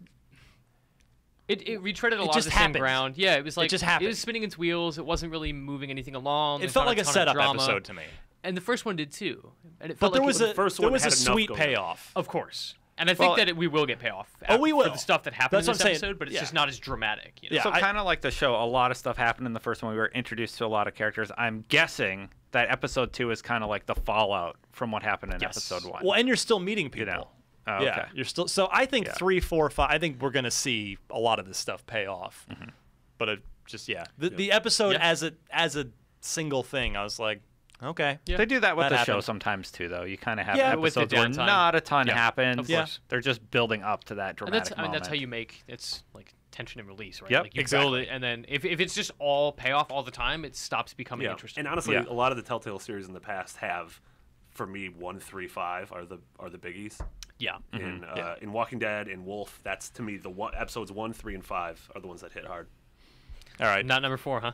It retreaded a lot of just the happened. same ground. Yeah, it was like just happened. It was spinning its wheels. It wasn't really moving anything along. it There's felt not like a ton of setup drama. episode to me. And the first one did too. And it But felt there like was it a first there one was a had enough sweet going on. payoff. of course. And I think Well, that we will get payoff. Oh, we for will. the stuff that happened That's in what this I'm saying. episode, but it's Yeah. just not as dramatic. You know? Yeah, So I- kind of like the show, a lot of stuff happened in the first one. We were introduced to a lot of characters. I'm guessing that episode 2 is kind of like the fallout from what happened in Yes. episode 1. Well, and you're still meeting people. know. Oh, Yeah, okay. you're still. So I think Yeah. 3, 4, 5. I think we're gonna see a lot of this stuff pay off. But it just the episode Yeah. as a single thing, I was like, okay. Yeah. They do that with That the show happened. sometimes too, though. You kind of have Yeah, with the episodes where downtime. not a ton Yeah, happens. of course. They're just building up to that And dramatic that's moment. that's how you make it's like tension and release, right? Yep, like you exactly. build it, and then if it's just all payoff all the time, it stops becoming Yeah. interesting. And honestly, Yeah. a lot of the Telltale series in the past have, for me, 1, 3, 5 are the biggies. yeah. In Walking Dead, in Wolf, that's to me episodes 1, 3, and 5 are the ones that hit hard. All right. Not number 4, huh?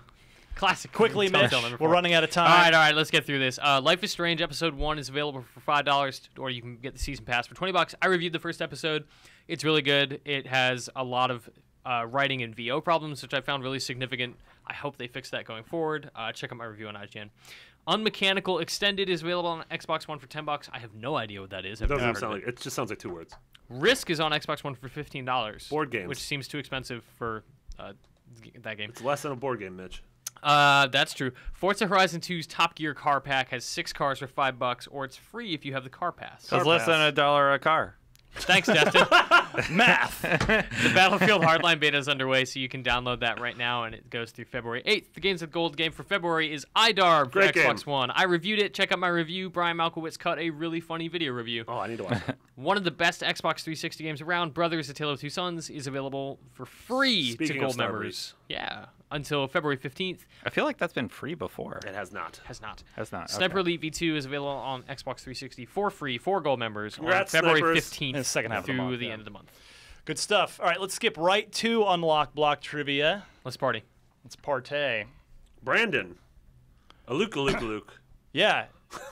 Classic. Quickly, Mitch. Telltale number We're 4. running out of time. All right, let's get through this. Life is Strange episode 1 is available for $5, or you can get the season pass for $20. I reviewed the first episode. It's really good. It has a lot of writing and VO problems, which I found really significant. I hope they fix that going forward. Check out my review on IGN. Unmechanical Extended is available on Xbox One for $10. I have no idea what that is. It I've doesn't never even sound heard of like it just sounds like 2 words. Risk is on Xbox One for $15. Board games. Which seems too expensive for that game. It's less than a board game, Mitch. That's true. Forza Horizon 2's Top Gear car pack has 6 cars for $5, or it's free if you have the car pass. So it's less than $1 a car. Thanks, Destin. Math. The Battlefield Hardline beta is underway, so you can download that right now, and it goes through February 8th. The Games with Gold game for February is iDarb for Great Xbox game. One. I reviewed it. Check out my review. Brian Malkowitz cut a really funny video review. Oh, I need to watch that. One of the best Xbox 360 games around, Brothers: A Tale of Two Sons, is available for free Speaking to of Gold members. Yeah, until February 15th. I feel like that's been free before. It has not. Has not. Has not. Sniper Okay. Elite V2 is available on Xbox 360 for free for Gold members Congrats, on February snipers. 15th In the second half of the through month, the yeah. end of the month. Good stuff. All right, let's skip right to Unlock Block Trivia. Let's party. Let's partay. Brandon. Aluka. Yeah,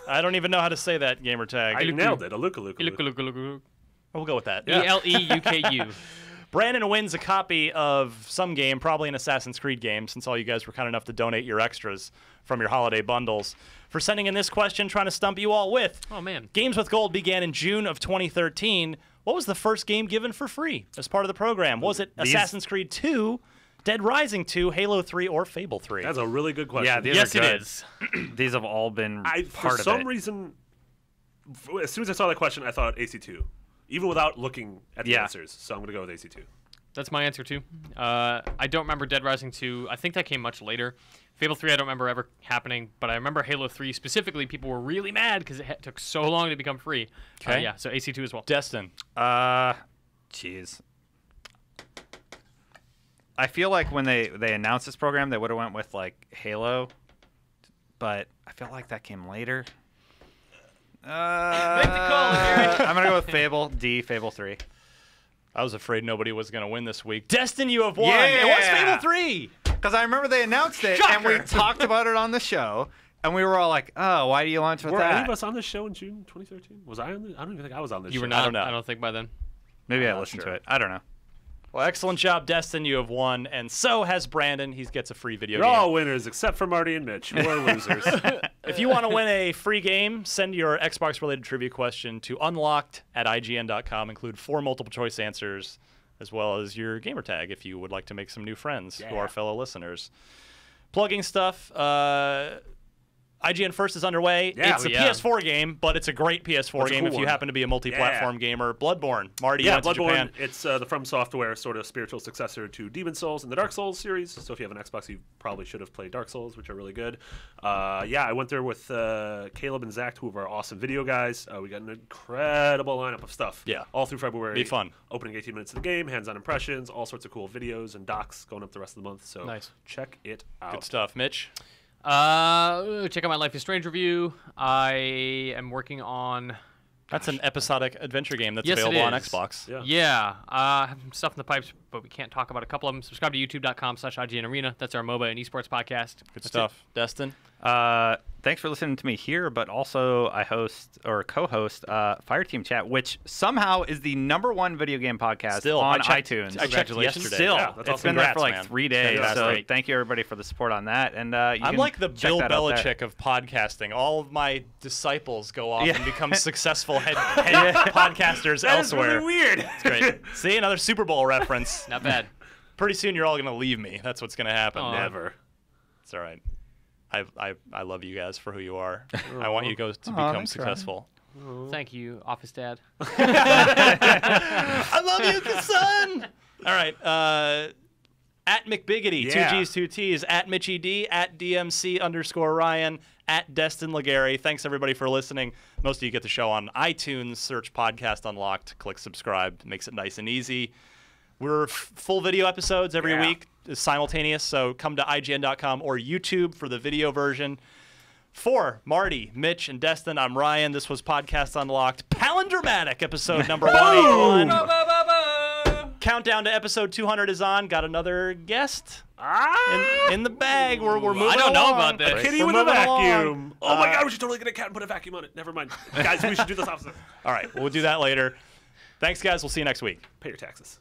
I don't even know how to say that gamer tag. I nailed it. Aluka. We'll go with that. ELEUKU. Brandon wins a copy of some game, probably an Assassin's Creed game, since all you guys were kind enough to donate your extras from your holiday bundles. For sending in this question, trying to stump you all with. Oh, man. Games with Gold began in June of 2013. What was the first game given for free as part of the program? Was it Assassin's Creed 2, Dead Rising 2, Halo 3, or Fable 3? That's a really good question. Yeah, these Yes, are it good. is. These have all been For part of some it. reason, as soon as I saw that question, I thought AC2, even without looking at the Yeah. answers. So I'm going to go with AC2. That's my answer, too. I don't remember Dead Rising 2. I think that came much later. Fable 3 I don't remember ever happening, but I remember Halo 3 specifically. People were really mad because it took so long to become free. Okay. Yeah, so AC2 as well. Destin. Jeez. I feel like when they announced this program, they would have went with like Halo, but I feel like that came later. Make the call, Gary. I'm gonna go with Fable 3. I was afraid nobody was going to win this week. Destin, you have won. Yeah. It was Fable 3. Because I remember they announced it and we talked about it on the show, and we were all like, "Oh, why do you launch with Were any that?" of us on this show in June 2013? Was I on this? I don't even think I was on this You show. were not. don't know. I don't think by then. Maybe I not listened sure. to it. I don't know. Well, excellent job, Destin. You have won, and so has Brandon. He gets a free video You're game. all winners except for Marty and Mitch, who are losers. If you want to win a free game, send your Xbox-related trivia question to unlocked@ign.com. Include 4 multiple-choice answers, as well as your gamer tag if you would like to make some new friends who are fellow listeners. Plugging stuff. IGN First is underway. Yeah, it's a yeah. PS4 game, but it's a great PS4 That's a game cool if you one. happen to be a multi-platform gamer. Bloodborne. Marty, you Yeah, went to Bloodborne. Japan. It's the From Software sort of spiritual successor to Demon Souls and the Dark Souls series. So if you have an Xbox, you probably should have played Dark Souls, which are really good. Yeah, I went there with Caleb and Zach, two of our awesome video guys. We got an incredible lineup of stuff. Yeah. all through February. Be fun. Opening 18 minutes of the game, hands-on impressions, all sorts of cool videos and docs going up the rest of the month. So Nice. check it out. Good stuff. Mitch? Check out my Life is Strange review. I am working on. That's an episodic adventure game that's Yes, it available on is. Xbox. Yeah. Yeah, I have some stuff in the pipes, but we can't talk about a couple of them. Subscribe to youtube.com/IGN Arena. That's our MOBA and esports podcast. Good That's stuff. Destin? Thanks for listening to me here, but also I host or co-host Fireteam Chat, which somehow is the #1 video game podcast Still, on I checked- iTunes. I checked Congratulations. yesterday. Still, Yeah, that's it's awesome. been there for Congrats, like man. 3 days. Yeah, that's so great. thank you everybody for the support on that. And you I'm can like the check Bill that out there. Belichick of podcasting. All of my disciples go off Yeah. and become successful head podcasters That is elsewhere. really weird. It's great. See, another Super Bowl reference. Not bad. Pretty soon you're all going to leave me. That's what's going to happen. Aw. Never. It's all right. I love you guys for who you are. I want you guys to Aw, become thanks, successful. Thank you, Office Dad. I love you, son. All right. At McBiggity, Yeah. 2 G's, 2 T's, at Mitchie D, at DMC_Ryan, at Destin Legary. Thanks, everybody, for listening. Most of you get the show on iTunes. Search Podcast Unlocked. Click subscribe. Makes it nice and easy. We're full video episodes every Yeah. week, simultaneous, so come to IGN.com or YouTube for the video version. For Marty, Mitch, and Destin, I'm Ryan. This was Podcast Unlocked, Palindromatic, episode number 181. Countdown to episode 200 is on. Got another guest in the bag. We're moving I don't know along. about this. Kitty We're with a moving vacuum. along. Oh my god, we should totally get a cat and put a vacuum on it. Never mind. Guys, we should do this opposite. All right, we'll do that later. Thanks, guys. We'll see you next week. Pay your taxes.